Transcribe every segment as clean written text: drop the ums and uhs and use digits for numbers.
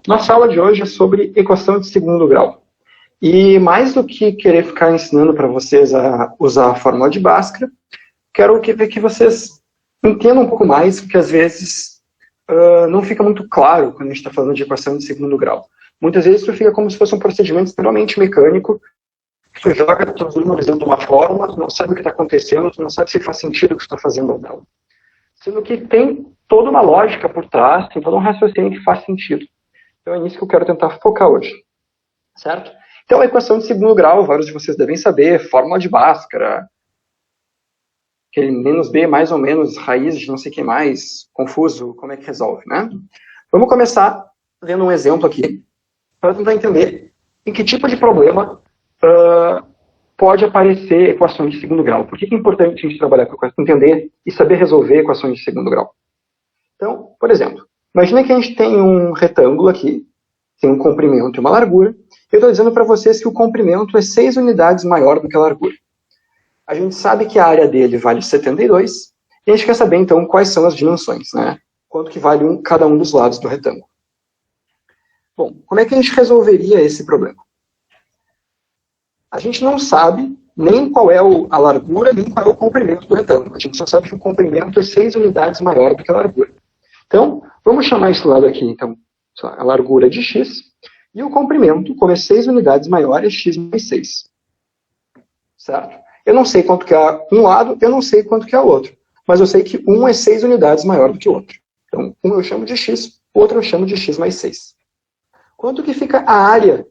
Nossa aula de hoje é sobre equação de segundo grau. E mais do que querer ficar ensinando para vocês a usar a fórmula de Bhaskara, quero ver que vocês entendam um pouco mais, porque às vezes não fica muito claro quando a gente está falando de equação de segundo grau. Muitas vezes isso fica como se fosse um procedimento extremamente mecânico, que tu joga todos os números dentro de uma fórmula, tu não sabe o que está acontecendo, tu não sabe se faz sentido o que tu está fazendo ou não. Sendo que tem toda uma lógica por trás, tem todo um raciocínio que faz sentido. Então é nisso que eu quero tentar focar hoje. Certo? Então a equação de segundo grau, vários de vocês devem saber, fórmula de Bhaskara, aquele menos b mais ou menos, raiz de não sei o que mais, confuso, como é que resolve, né? Vamos começar vendo um exemplo aqui, para tentar entender em que tipo de problema pode aparecer equações de segundo grau. Por que é importante a gente trabalhar com equações, entender e saber resolver equações de segundo grau? Então, por exemplo, imagina que a gente tem um retângulo aqui, tem um comprimento e uma largura. Eu estou dizendo para vocês que o comprimento é 6 unidades maior do que a largura. A gente sabe que a área dele vale 72, e a gente quer saber, então, quais são as dimensões, né? Quanto que vale cada um dos lados do retângulo. Bom, como é que a gente resolveria esse problema? A gente não sabe nem qual é a largura, nem qual é o comprimento do retângulo. A gente só sabe que o comprimento é 6 unidades maior do que a largura. Então, vamos chamar esse lado aqui, então, a largura de x, e o comprimento, como é 6 unidades maior, é x mais 6. Certo? Eu não sei quanto que é um lado, eu não sei quanto que é o outro. Mas eu sei que um é 6 unidades maior do que o outro. Então, um eu chamo de x, o outro eu chamo de x mais 6. Quanto que fica a área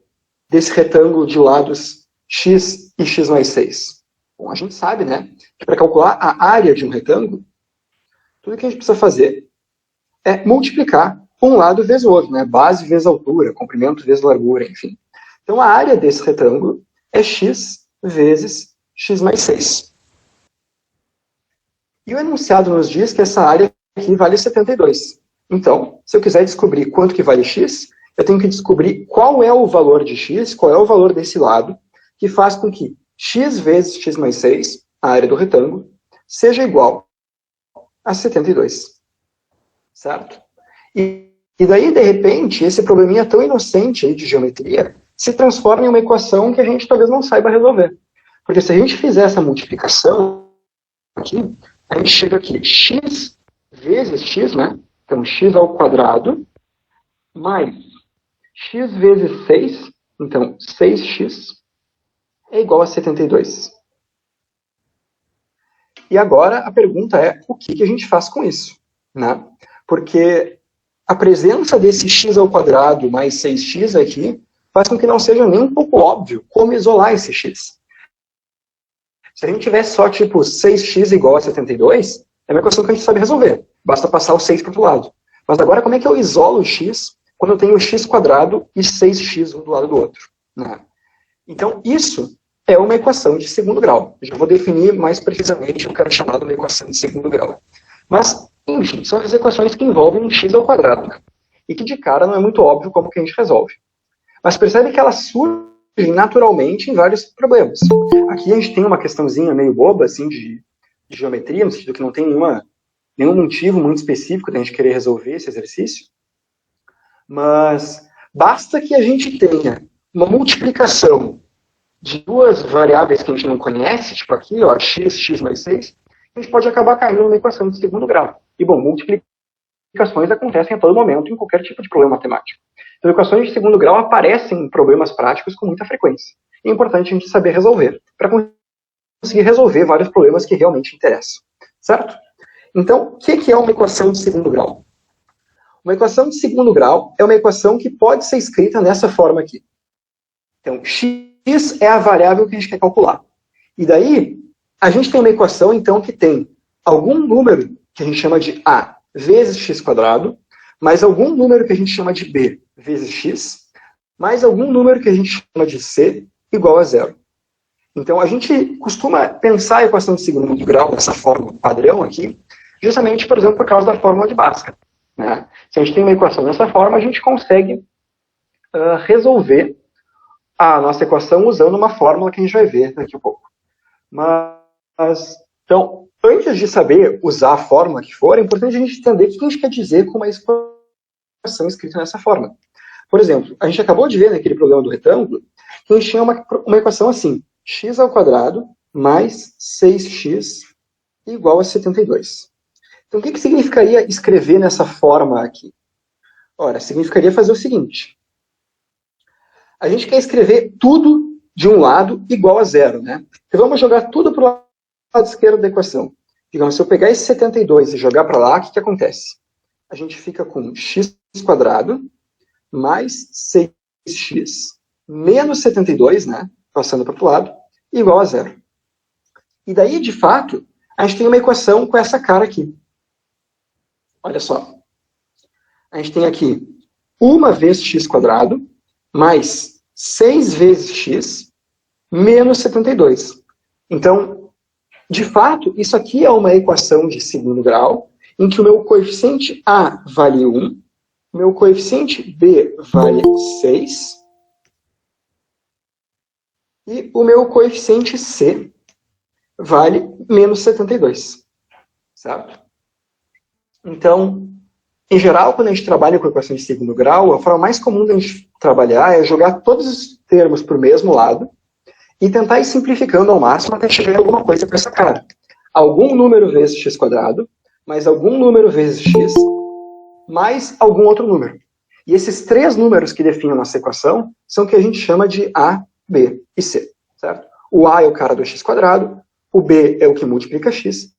desse retângulo de lados x e x mais 6? Bom, a gente sabe, né, que para calcular a área de um retângulo, tudo que a gente precisa fazer é multiplicar um lado vezes o outro, né? Base vezes altura, comprimento vezes largura, enfim. Então a área desse retângulo é x vezes x mais 6. E o enunciado nos diz que essa área aqui vale 72. Então, se eu quiser descobrir quanto que vale x, eu tenho que descobrir qual é o valor de x, qual é o valor desse lado, que faz com que x vezes x mais 6, a área do retângulo, seja igual a 72. Certo? E daí, de repente, esse probleminha tão inocente aí de geometria se transforma em uma equação que a gente talvez não saiba resolver. Porque se a gente fizer essa multiplicação aqui, a gente chega aqui, x vezes x, né? Então, x ao quadrado, mais x vezes 6, então 6x, é igual a 72. E agora a pergunta é, o que a gente faz com isso? Né? Porque a presença desse x ao quadrado mais 6x aqui faz com que não seja nem um pouco óbvio como isolar esse x. Se a gente tivesse só tipo 6x igual a 72, é uma equação que a gente sabe resolver. Basta passar o 6 para o outro lado. Mas agora como é que eu isolo o x quando eu tenho o x quadrado e 6x um do lado do outro? Né? Então isso é uma equação de segundo grau. Eu já vou definir mais precisamente o que eu quero chamar de uma equação de segundo grau. Mas, enfim, são as equações que envolvem um x ao quadrado. Né? E que de cara não é muito óbvio como que a gente resolve. Mas percebe que elas surgem naturalmente em vários problemas. Aqui a gente tem uma questãozinha meio boba, assim, de geometria, no sentido que não tem nenhum motivo muito específico de a gente querer resolver esse exercício. Mas basta que a gente tenha uma multiplicação de duas variáveis que a gente não conhece, tipo aqui, ó, x mais 6, a gente pode acabar caindo numa equação de segundo grau. E, bom, multiplicações acontecem a todo momento em qualquer tipo de problema matemático. Então, equações de segundo grau aparecem em problemas práticos com muita frequência. E é importante a gente saber resolver, para conseguir resolver vários problemas que realmente interessam. Certo? Então, o que é uma equação de segundo grau? Uma equação de segundo grau é uma equação que pode ser escrita nessa forma aqui. Então, x é a variável que a gente quer calcular. E daí, a gente tem uma equação, então, que tem algum número que a gente chama de a vezes x quadrado, mais algum número que a gente chama de b vezes x, mais algum número que a gente chama de c igual a zero. Então, a gente costuma pensar a equação de segundo grau dessa forma padrão aqui, justamente, por exemplo, por causa da fórmula de Bhaskara. Né? Se a gente tem uma equação dessa forma, a gente consegue resolver a nossa equação usando uma fórmula que a gente vai ver daqui a pouco. Mas, então, antes de saber usar a fórmula que for, é importante a gente entender o que a gente quer dizer com uma equação escrita nessa forma. Por exemplo, a gente acabou de ver naquele problema do retângulo que a gente tinha uma equação assim, x² mais 6x igual a 72. Então, o que significaria escrever nessa forma aqui? Ora, significaria fazer o seguinte. A gente quer escrever tudo de um lado igual a zero, né? Então, vamos jogar tudo para o lado esquerdo da equação. Digamos, se eu pegar esse 72 e jogar para lá, o que acontece? A gente fica com x² mais 6x menos 72, né? Passando para o outro lado, igual a zero. E daí, de fato, a gente tem uma equação com essa cara aqui. Olha só. A gente tem aqui 1 vezes x² mais 6 vezes x menos 72. Então, de fato, isso aqui é uma equação de segundo grau, em que o meu coeficiente A vale 1, o meu coeficiente B vale 6, e o meu coeficiente C vale menos 72. Certo? Então, em geral, quando a gente trabalha com equações de segundo grau, a forma mais comum da gente trabalhar é jogar todos os termos para o mesmo lado e tentar ir simplificando ao máximo até chegar em alguma coisa com essa cara. Algum número vezes x², mais algum número vezes x, mais algum outro número. E esses três números que definem a nossa equação são o que a gente chama de A, B e C. Certo? O A é o cara do x², o B é o que multiplica x,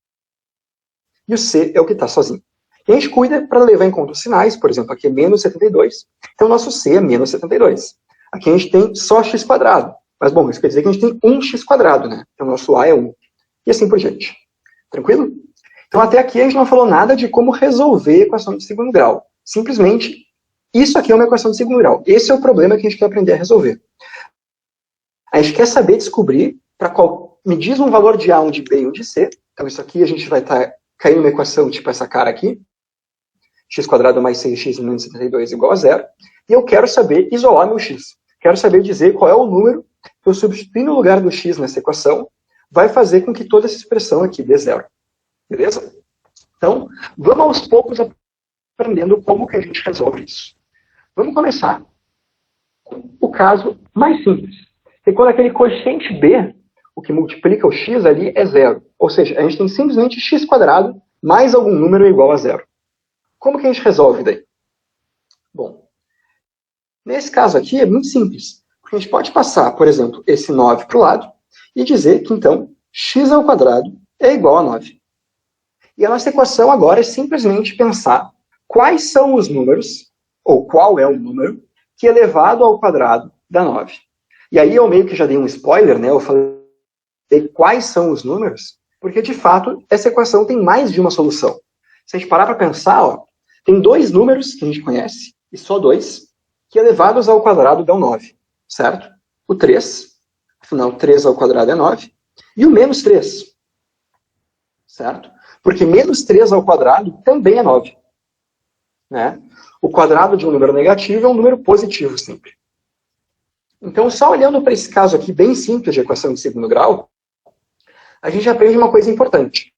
e o C é o que está sozinho. E a gente cuida para levar em conta os sinais, por exemplo, aqui é menos 72, então o nosso C é menos 72. Aqui a gente tem só x², mas bom, isso quer dizer que a gente tem 1x², né? Então o nosso A é 1. E assim por diante. Tranquilo? Então até aqui a gente não falou nada de como resolver a equação de segundo grau. Simplesmente, isso aqui é uma equação de segundo grau. Esse é o problema que a gente quer aprender a resolver. A gente quer saber descobrir para qual me diz um valor de A, um de B e um de C. Então isso aqui a gente vai estar caindo numa equação tipo essa cara aqui. x² mais 6x menos 72 igual a zero. E eu quero saber isolar meu x. Quero saber dizer qual é o número que eu substituir no lugar do x nessa equação vai fazer com que toda essa expressão aqui dê zero. Beleza? Então, vamos aos poucos aprendendo como que a gente resolve isso. Vamos começar com o caso mais simples. Que quando aquele coeficiente b, o que multiplica o x ali, é zero. Ou seja, a gente tem simplesmente x² mais algum número igual a zero. Como que a gente resolve daí? Bom, nesse caso aqui é muito simples. Porque a gente pode passar, por exemplo, esse 9 para o lado e dizer que, então, x² é igual a 9. E a nossa equação agora é simplesmente pensar quais são os números, ou qual é o número, que é elevado ao quadrado da 9. E aí eu meio que já dei um spoiler, né? Eu falei quais são os números, porque, de fato, essa equação tem mais de uma solução. Se a gente parar para pensar, ó, tem dois números que a gente conhece, e só dois, que elevados ao quadrado dão 9, certo? O 3, afinal, 3 ao quadrado é 9, e o menos 3, certo? Porque menos 3 ao quadrado também é 9. Né? O quadrado de um número negativo é um número positivo sempre. Então, só olhando para esse caso aqui, bem simples de equação de segundo grau, a gente aprende uma coisa importante.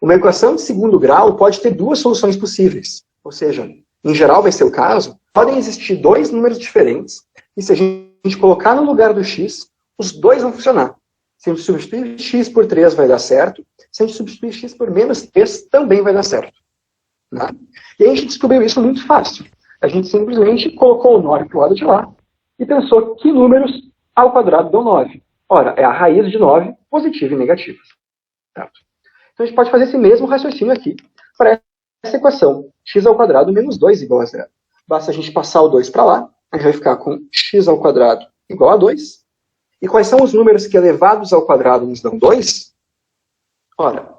Uma equação de segundo grau pode ter duas soluções possíveis. Ou seja, em geral vai ser o caso, podem existir dois números diferentes, e se a gente colocar no lugar do x, os dois vão funcionar. Se a gente substituir x por 3 vai dar certo, se a gente substituir x por menos 3 também vai dar certo. Né? E a gente descobriu isso muito fácil. A gente simplesmente colocou o 9 para o lado de lá e pensou que números ao quadrado dão 9. Ora, é a raiz de 9, positiva e negativa. Certo? Então a gente pode fazer esse mesmo raciocínio aqui para essa equação. X ao quadrado menos 2 igual a 0. Basta a gente passar o 2 para lá, a gente vai ficar com x ao quadrado igual a 2. E quais são os números que elevados ao quadrado nos dão 2? Ora,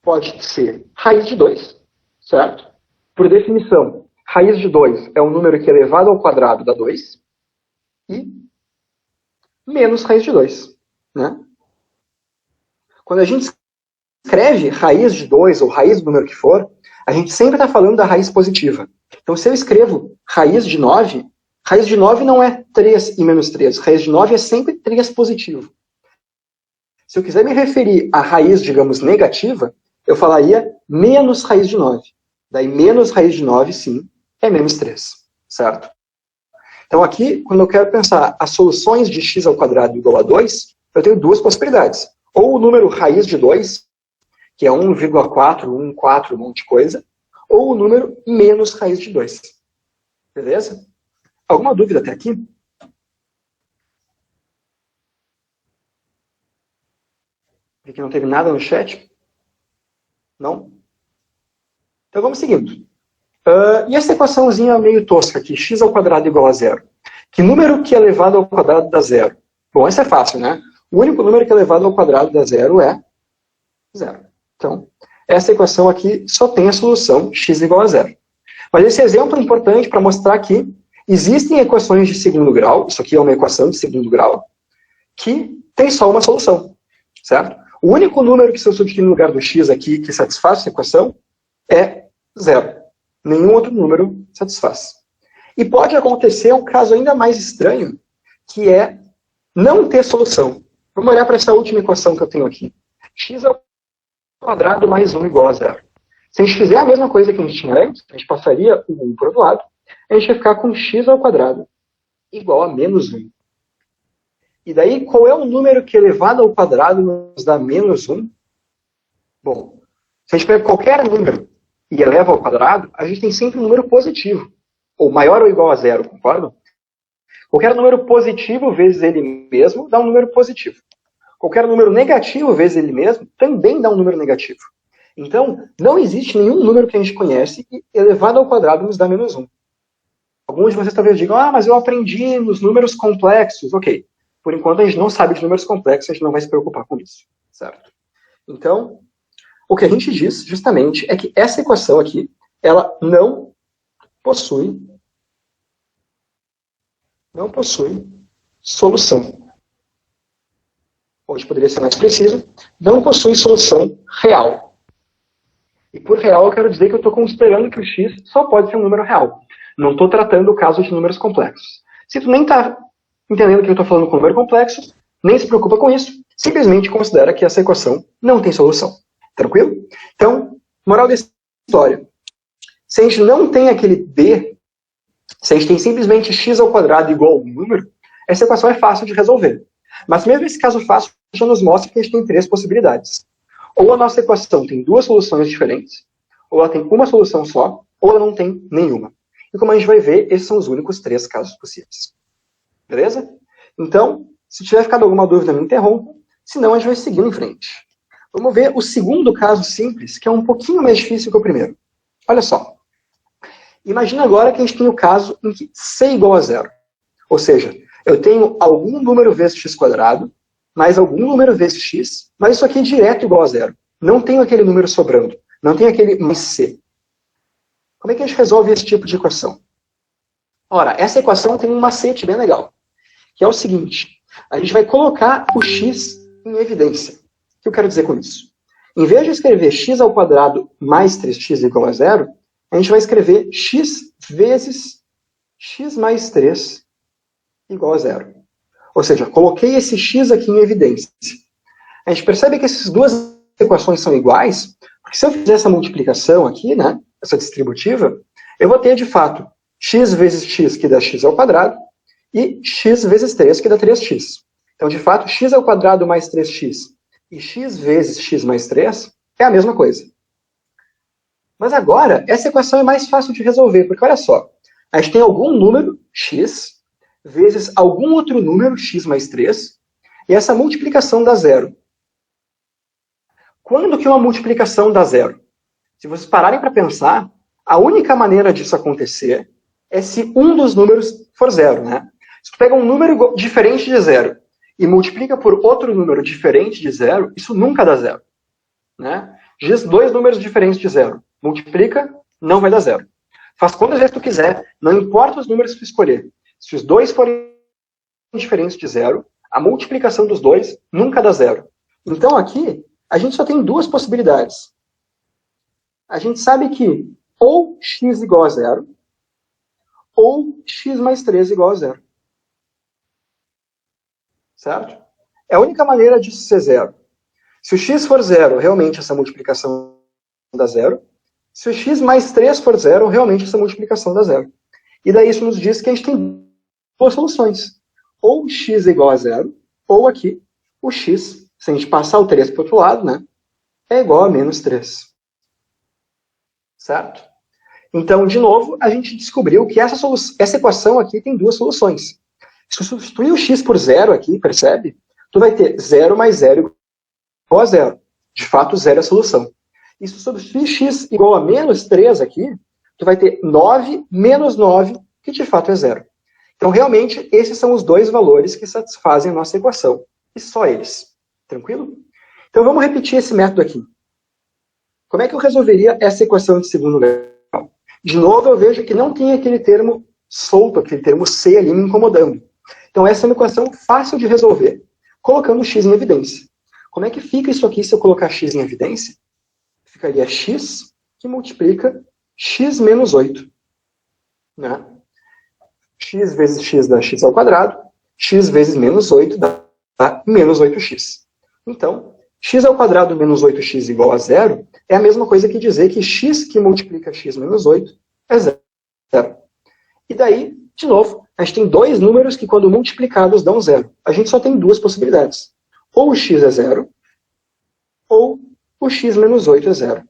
pode ser raiz de 2, certo? Por definição, raiz de 2 é um número que elevado ao quadrado dá 2. E menos raiz de 2. Né? Quando a gente escreve raiz de 2 ou raiz do número que for, a gente sempre está falando da raiz positiva. Então, se eu escrevo raiz de 9 não é 3 e menos 3. Raiz de 9 é sempre 3 positivo. Se eu quiser me referir à raiz, digamos, negativa, eu falaria menos raiz de 9. Daí, menos raiz de 9, sim, é menos 3. certo? Então aqui, quando eu quero pensar as soluções de x ao quadrado igual a 2, eu tenho duas possibilidades. Ou o número raiz de 2, que é 1,4, 1,4, um monte de coisa, ou o número menos raiz de 2. Beleza? Alguma dúvida até aqui? Vi que não teve nada no chat? Não? Então vamos seguindo. E essa equaçãozinha meio tosca aqui, x ao quadrado igual a zero. Que número que é elevado ao quadrado dá zero? Bom, essa é fácil, né? O único número que é elevado ao quadrado dá zero é zero. Então, essa equação aqui só tem a solução x igual a zero. Mas esse exemplo é importante para mostrar que existem equações de segundo grau, isso aqui é uma equação de segundo grau, que tem só uma solução, certo? O único número que se eu substituir no lugar do x aqui que satisfaz essa equação é zero. Nenhum outro número satisfaz. E pode acontecer um caso ainda mais estranho, que é não ter solução. Vamos olhar para essa última equação que eu tenho aqui. X ao quadrado mais 1 igual a zero. Se a gente fizer a mesma coisa que a gente tinha antes, a gente passaria o 1 para o outro lado, a gente vai ficar com x ao quadrado igual a menos 1. E daí, qual é o número que elevado ao quadrado nos dá menos 1? Bom, se a gente pega qualquer número e eleva ao quadrado, a gente tem sempre um número positivo. Ou maior ou igual a zero, concordam? Qualquer número positivo vezes ele mesmo dá um número positivo. Qualquer número negativo vezes ele mesmo também dá um número negativo. Então, não existe nenhum número que a gente conhece que elevado ao quadrado nos dá menos 1. Alguns de vocês talvez digam, mas eu aprendi nos números complexos. Ok. Por enquanto, a gente não sabe de números complexos, a gente não vai se preocupar com isso. Certo? Então, o que a gente diz, justamente, é que essa equação aqui, ela não possui solução. Hoje poderia ser mais preciso, não possui solução real. E por real eu quero dizer que eu estou considerando que o x só pode ser um número real. Não estou tratando o caso de números complexos. Se tu nem está entendendo que eu estou falando com número complexo, nem se preocupa com isso, simplesmente considera que essa equação não tem solução. Tranquilo? Então, moral dessa história. Se a gente não tem aquele b, se a gente tem simplesmente x ao quadrado igual a um número, essa equação é fácil de resolver. Mas mesmo esse caso fácil já nos mostra que a gente tem três possibilidades. Ou a nossa equação tem duas soluções diferentes, ou ela tem uma solução só, ou ela não tem nenhuma. E como a gente vai ver, esses são os únicos três casos possíveis. Beleza? Então, se tiver ficado alguma dúvida, me interrompa, senão a gente vai seguindo em frente. Vamos ver o segundo caso simples, que é um pouquinho mais difícil que o primeiro. Olha só. Imagina agora que a gente tem o caso em que c igual a zero. Ou seja, eu tenho algum número vezes x quadrado, mais algum número vezes x, mas isso aqui é direto igual a zero. Não tenho aquele número sobrando. Não tenho aquele mais c. Como é que a gente resolve esse tipo de equação? Ora, essa equação tem um macete bem legal, que é o seguinte. A gente vai colocar o x em evidência. O que eu quero dizer com isso? Em vez de escrever x ao quadrado mais 3x igual a zero, a gente vai escrever x vezes x mais 3 igual a zero. Ou seja, coloquei esse x aqui em evidência. A gente percebe que essas duas equações são iguais, porque se eu fizer essa multiplicação aqui, né, essa distributiva, eu vou ter, de fato, x vezes x, que dá x ao quadrado, e x vezes 3, que dá 3x. Então, de fato, x ao quadrado mais 3x e x vezes x mais 3 é a mesma coisa. Mas agora, essa equação é mais fácil de resolver, porque olha só, a gente tem algum número, x, vezes algum outro número, x mais 3, e essa multiplicação dá zero. Quando que uma multiplicação dá zero? Se vocês pararem para pensar, a única maneira disso acontecer é se um dos números for zero, né? Se tu pega um número diferente de zero e multiplica por outro número diferente de zero, isso nunca dá zero, né? Diz dois números diferentes de zero. Multiplica, não vai dar zero. Faz quantas vezes tu quiser, não importa os números que tu escolher. Se os dois forem diferentes de zero, a multiplicação dos dois nunca dá zero. Então aqui, a gente só tem duas possibilidades. A gente sabe que ou x igual a zero, ou x mais 3 igual a zero. Certo? É a única maneira disso ser zero. Se o x for zero, realmente essa multiplicação dá zero. Se o x mais 3 for zero, realmente essa multiplicação dá zero. E daí isso nos diz que a gente tem duas soluções. Ou x é igual a zero, ou aqui o x, se a gente passar o 3 para o outro lado, né, é igual a menos 3. Certo? Então, de novo, a gente descobriu que essa equação aqui tem duas soluções. Se eu substituir o x por zero aqui, percebe? Tu vai ter 0 mais 0 igual a zero. De fato, zero é a solução. E se tu substituir x igual a menos 3 aqui, tu vai ter 9 menos 9, que de fato é zero. Então, realmente, esses são os dois valores que satisfazem a nossa equação. E só eles. Tranquilo? Então, vamos repetir esse método aqui. Como é que eu resolveria essa equação de segundo grau? De novo, eu vejo que não tem aquele termo solto, aquele termo C ali me incomodando. Então, essa é uma equação fácil de resolver, colocando x em evidência. Como é que fica isso aqui se eu colocar x em evidência? Ficaria x que multiplica x menos 8. Né? X vezes x dá x ao quadrado, x vezes menos 8 dá menos 8x. Então, x ao quadrado menos 8x igual a zero é a mesma coisa que dizer que x que multiplica x menos 8 é zero. E daí, de novo, a gente tem dois números que quando multiplicados dão zero. A gente só tem duas possibilidades. Ou o x é zero, ou o x menos 8 é zero.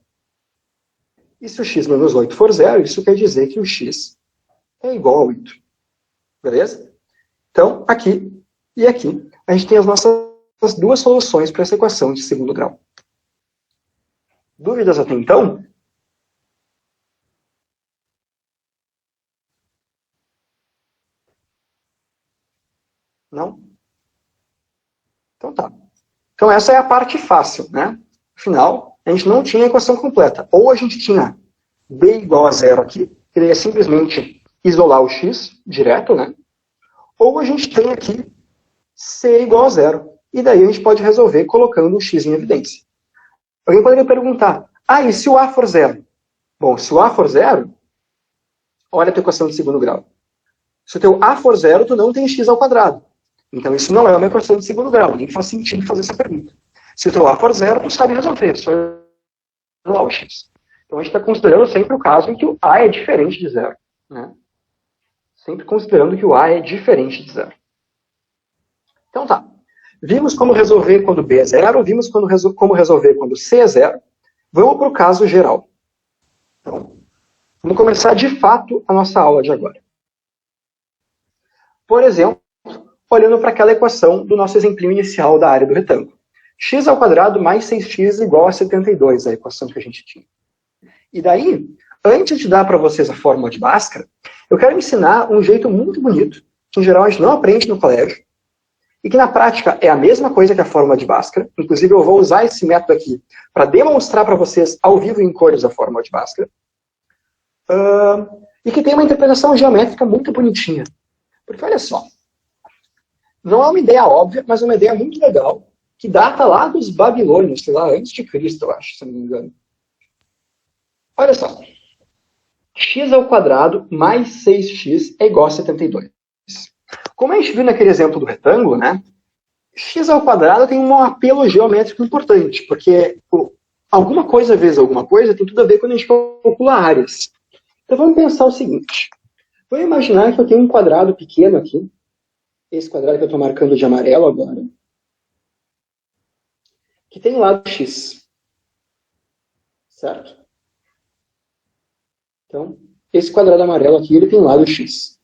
E se o x menos 8 for zero, isso quer dizer que o x é igual a 8. Beleza? Então, aqui e aqui, a gente tem as nossas duas soluções para essa equação de segundo grau. Dúvidas até então? Não? Então tá. Então essa é a parte fácil, né? Afinal, a gente não tinha a equação completa. Ou a gente tinha b igual a zero aqui, que daí é simplesmente isolar o x direto, né? Ou a gente tem aqui c igual a zero. E daí a gente pode resolver colocando o x em evidência. Alguém poderia perguntar, e se o a for zero? Bom, se o a for zero, olha a tua equação de segundo grau. Se o teu a for zero, tu não tem x ao quadrado. Então isso não é uma equação de segundo grau. Nem faz sentido fazer essa pergunta. Se o teu a for zero, tu sabe resolver. Só isolar o x. Então a gente está considerando sempre o caso em que o a é diferente de zero. Né? Sempre considerando que o a é diferente de zero. Então tá. Vimos como resolver quando b é zero, vimos como resolver quando c é zero. Vamos para o caso geral. Então, vamos começar de fato a nossa aula de agora. Por exemplo, olhando para aquela equação do nosso exemplinho inicial da área do retângulo. X ao quadrado mais 6x igual a 72, a equação que a gente tinha. E daí, antes de dar para vocês a fórmula de Bhaskara, eu quero ensinar um jeito muito bonito, que em geral a gente não aprende no colégio, e que na prática é a mesma coisa que a fórmula de Bhaskara. Inclusive eu vou usar esse método aqui para demonstrar para vocês ao vivo em cores a fórmula de Bhaskara. E que tem uma interpretação geométrica muito bonitinha. Porque olha só, não é uma ideia óbvia, mas é uma ideia muito legal, que data lá dos babilônios, sei lá, antes de Cristo, eu acho, se não me engano. Olha só, x ao quadrado mais 6x é igual a 72. Como a gente viu naquele exemplo do retângulo, né? X ao quadrado tem um apelo geométrico importante, porque alguma coisa vezes alguma coisa tem tudo a ver quando a gente calcula áreas. Então vamos pensar o seguinte. Vamos imaginar que eu tenho um quadrado pequeno aqui, esse quadrado que eu estou marcando de amarelo agora, que tem lado x. Certo? Então, esse quadrado amarelo aqui, ele tem lado x.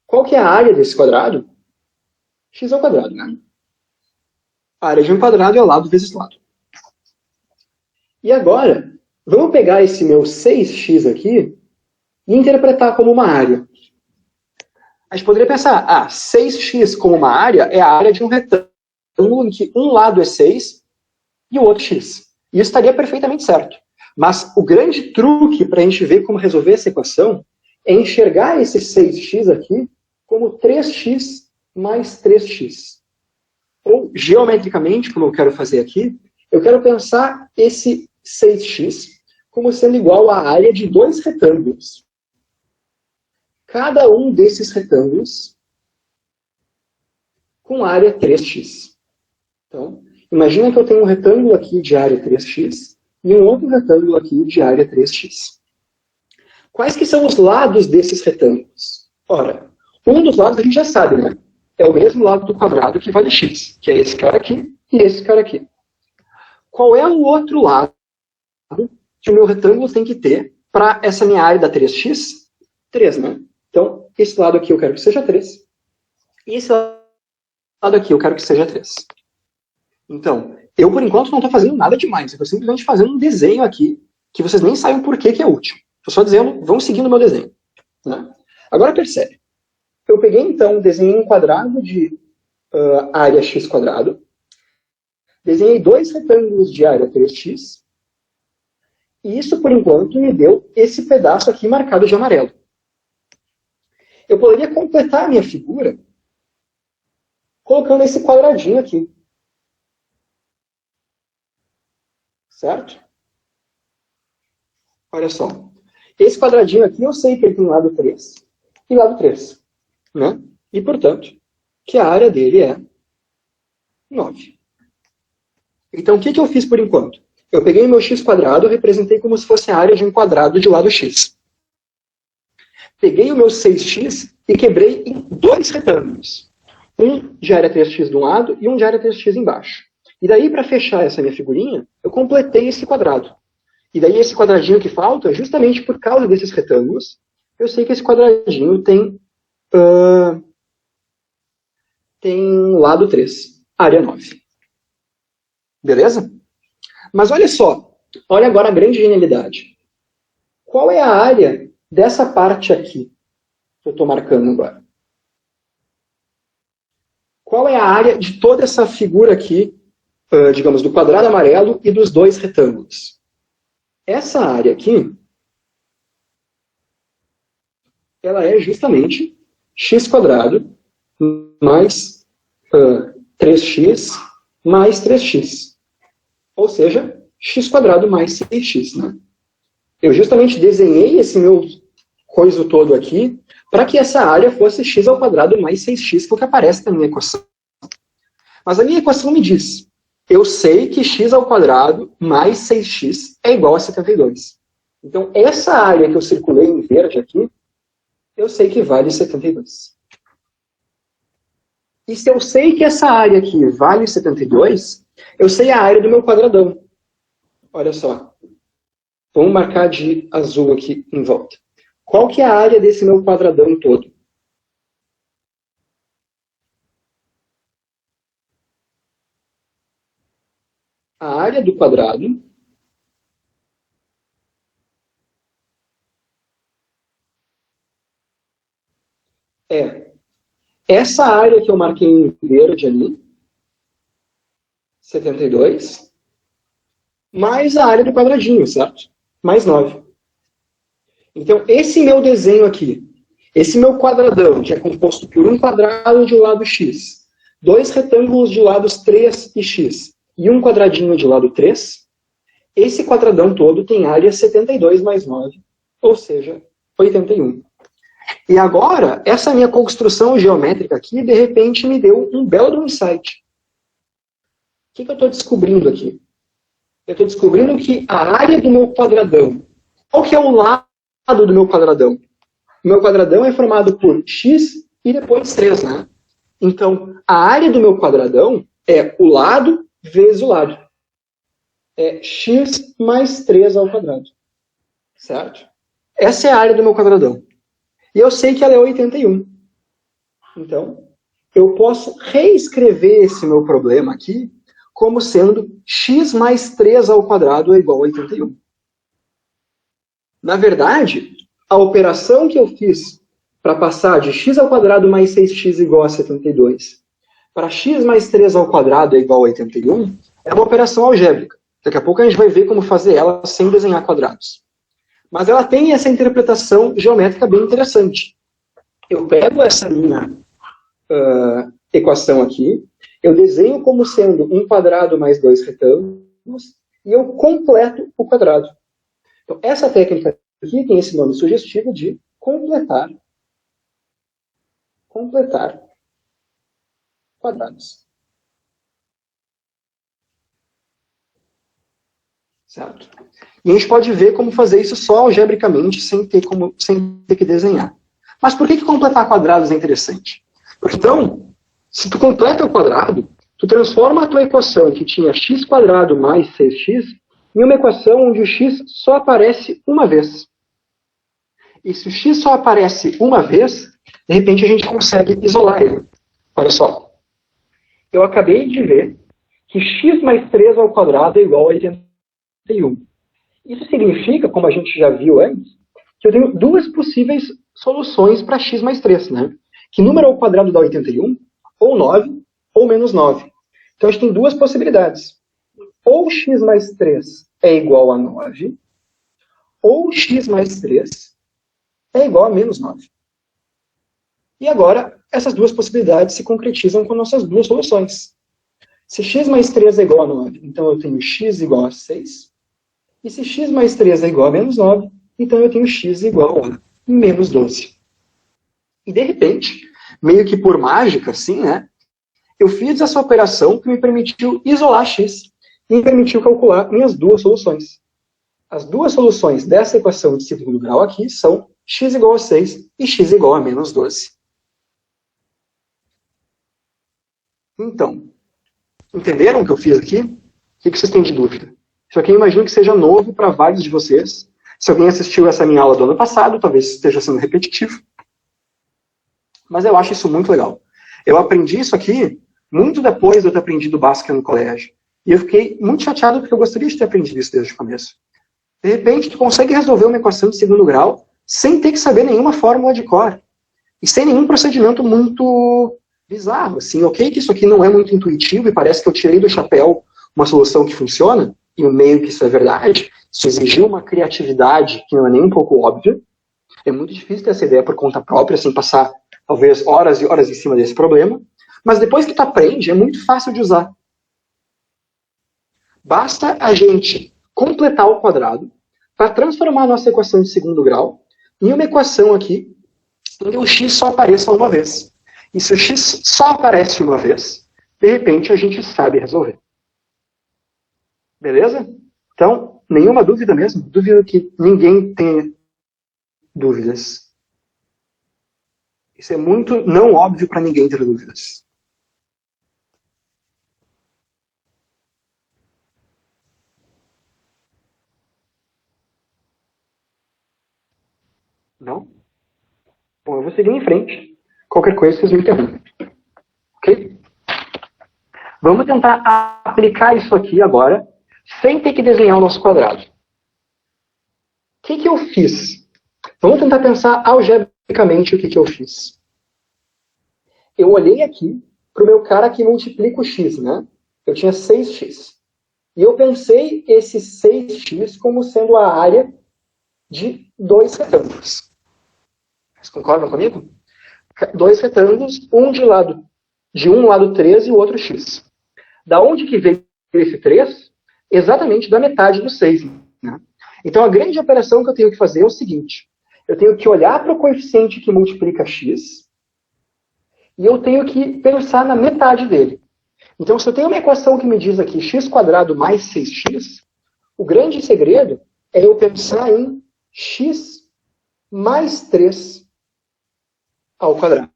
Qual que é a área desse quadrado? X ao quadrado, né? A área de um quadrado é lado vezes lado. E agora, vamos pegar esse meu 6x aqui e interpretar como uma área. A gente poderia pensar, 6x como uma área é a área de um retângulo em que um lado é 6 e o outro x. E isso estaria perfeitamente certo. Mas o grande truque para a gente ver como resolver essa equação é enxergar esse 6x aqui como 3x mais 3x. Ou, geometricamente, como eu quero fazer aqui, eu quero pensar esse 6x como sendo igual à área de dois retângulos. Cada um desses retângulos com área 3x. Então, imagina que eu tenho um retângulo aqui de área 3x e um outro retângulo aqui de área 3x. Quais que são os lados desses retângulos? Ora, um dos lados a gente já sabe, né? É o mesmo lado do quadrado que vale x, que é esse cara aqui e esse cara aqui. Qual é o outro lado que o meu retângulo tem que ter para essa minha área da 3x? 3, né? Então, esse lado aqui eu quero que seja 3. E esse lado aqui eu quero que seja 3. Então, eu por enquanto não estou fazendo nada demais. Eu estou simplesmente fazendo um desenho aqui que vocês nem sabem por que é útil. Estou só dizendo, vão seguindo o meu desenho. Né? Agora percebe. Eu peguei então, desenhei um quadrado de área x quadrado. Desenhei dois retângulos de área 3x. E isso, por enquanto, me deu esse pedaço aqui marcado de amarelo. Eu poderia completar a minha figura colocando esse quadradinho aqui. Certo? Olha só. Esse quadradinho aqui, eu sei que ele tem lado 3 e lado 3. Né? E, portanto, que a área dele é 9. Então, o que eu fiz por enquanto? Eu peguei o meu x quadrado e representei como se fosse a área de um quadrado de lado x. Peguei o meu 6x e quebrei em dois retângulos. Um de área 3x de um lado e um de área 3x embaixo. E daí, para fechar essa minha figurinha, eu completei esse quadrado. E daí, esse quadradinho que falta, justamente por causa desses retângulos, eu sei que esse quadradinho tem lado 3, área 9. Beleza? Mas olha só, olha agora a grande genialidade. Qual é a área dessa parte aqui que eu estou marcando agora? Qual é a área de toda essa figura aqui, digamos, do quadrado amarelo e dos dois retângulos? Essa área aqui, ela é justamente x quadrado mais 3x mais 3x. Ou seja, x quadrado mais 6x. Né? Eu justamente desenhei esse meu coisa todo aqui para que essa área fosse x ao quadrado mais 6x, que é o que aparece na minha equação. Mas a minha equação me diz, eu sei que x ao quadrado mais 6x é igual a 72. Então, essa área que eu circulei em verde aqui, eu sei que vale 72. E se eu sei que essa área aqui vale 72, eu sei a área do meu quadradão. Olha só. Vamos marcar de azul aqui em volta. Qual que é a área desse meu quadradão todo? A área do quadrado é essa área que eu marquei em verde ali, 72, mais a área do quadradinho, certo? Mais 9. Então, esse meu desenho aqui, esse meu quadradão, que é composto por um quadrado de lado x, dois retângulos de lados 3 e x, e um quadradinho de lado 3, esse quadradão todo tem área 72 mais 9, ou seja, 81. E agora, essa minha construção geométrica aqui, de repente, me deu um belo insight. O que eu estou descobrindo aqui? Eu estou descobrindo que a área do meu quadradão, qual que é o lado do meu quadradão? O meu quadradão é formado por x e depois 3, né? Então, a área do meu quadradão é o lado vezes o lado. É x mais 3 ao quadrado. Certo? Essa é a área do meu quadradão. E eu sei que ela é 81. Então, eu posso reescrever esse meu problema aqui como sendo x mais 3 ao quadrado é igual a 81. Na verdade, a operação que eu fiz para passar de x ao quadrado mais 6x igual a 72 para x mais 3 ao quadrado é igual a 81 é uma operação algébrica. Daqui a pouco a gente vai ver como fazer ela sem desenhar quadrados. Mas ela tem essa interpretação geométrica bem interessante. Eu pego essa minha equação aqui, eu desenho como sendo um quadrado mais dois retângulos, e eu completo o quadrado. Então, essa técnica aqui tem esse nome sugestivo de completar quadrados. certo? E a gente pode ver como fazer isso só algebricamente, sem ter que desenhar. Mas por que completar quadrados é interessante? Porque, então, se tu completa o quadrado, tu transforma a tua equação que tinha x² mais 6x em uma equação onde o x só aparece uma vez. E se o x só aparece uma vez, de repente a gente consegue isolar ele. Olha só. Eu acabei de ver que x mais 3 ao quadrado é igual a 81. Isso significa, como a gente já viu antes, que eu tenho duas possíveis soluções para x mais 3, né? Que número ao quadrado dá 81? Ou 9, ou menos 9. Então a gente tem duas possibilidades. Ou x mais 3 é igual a 9, ou x mais 3 é igual a menos 9. E agora, essas duas possibilidades se concretizam com nossas duas soluções. Se x mais 3 é igual a 9, então eu tenho x igual a 6. E se x mais 3 é igual a menos 9, então eu tenho x igual a menos 12. E de repente, meio que por mágica, assim, né? Eu fiz essa operação que me permitiu isolar x e me permitiu calcular minhas duas soluções. As duas soluções dessa equação de segundo grau aqui são x igual a 6 e x igual a menos 12. Então, entenderam o que eu fiz aqui? O que vocês têm de dúvida? Isso aqui eu imagino que seja novo para vários de vocês. Se alguém assistiu essa minha aula do ano passado, talvez esteja sendo repetitivo. Mas eu acho isso muito legal. Eu aprendi isso aqui muito depois de eu ter aprendido Bhaskara no colégio. E eu fiquei muito chateado porque eu gostaria de ter aprendido isso desde o começo. De repente, tu consegue resolver uma equação de segundo grau sem ter que saber nenhuma fórmula de cor. E sem nenhum procedimento muito bizarro. Assim, ok que isso aqui não é muito intuitivo e parece que eu tirei do chapéu uma solução que funciona, e no meio que isso é verdade, isso exigiu uma criatividade que não é nem um pouco óbvia. É muito difícil ter essa ideia por conta própria, sem passar, talvez, horas e horas em cima desse problema. Mas depois que tu aprende, é muito fácil de usar. Basta a gente completar o quadrado para transformar a nossa equação de segundo grau em uma equação aqui em que o x só apareça uma vez. E se o x só aparece uma vez, de repente a gente sabe resolver. Beleza? Então, nenhuma dúvida mesmo? Duvido que ninguém tenha dúvidas. Isso é muito não óbvio para ninguém ter dúvidas. Não? Bom, eu vou seguir em frente. Qualquer coisa vocês me interrompem. Ok? Vamos tentar aplicar isso aqui agora, sem ter que desenhar o nosso quadrado. O que eu fiz? Vamos tentar pensar algebricamente o que eu fiz. Eu olhei aqui para o meu cara que multiplica o x, né? Eu tinha 6x. E eu pensei esse 6x como sendo a área de dois retângulos. Vocês concordam comigo? Dois retângulos, de um lado 3 e o outro x. Da onde que veio esse 3? Exatamente da metade do 6. Né? Então a grande operação que eu tenho que fazer é o seguinte. Eu tenho que olhar para o coeficiente que multiplica x e eu tenho que pensar na metade dele. Então se eu tenho uma equação que me diz aqui x² mais 6x, o grande segredo é eu pensar em x mais 3 ao quadrado.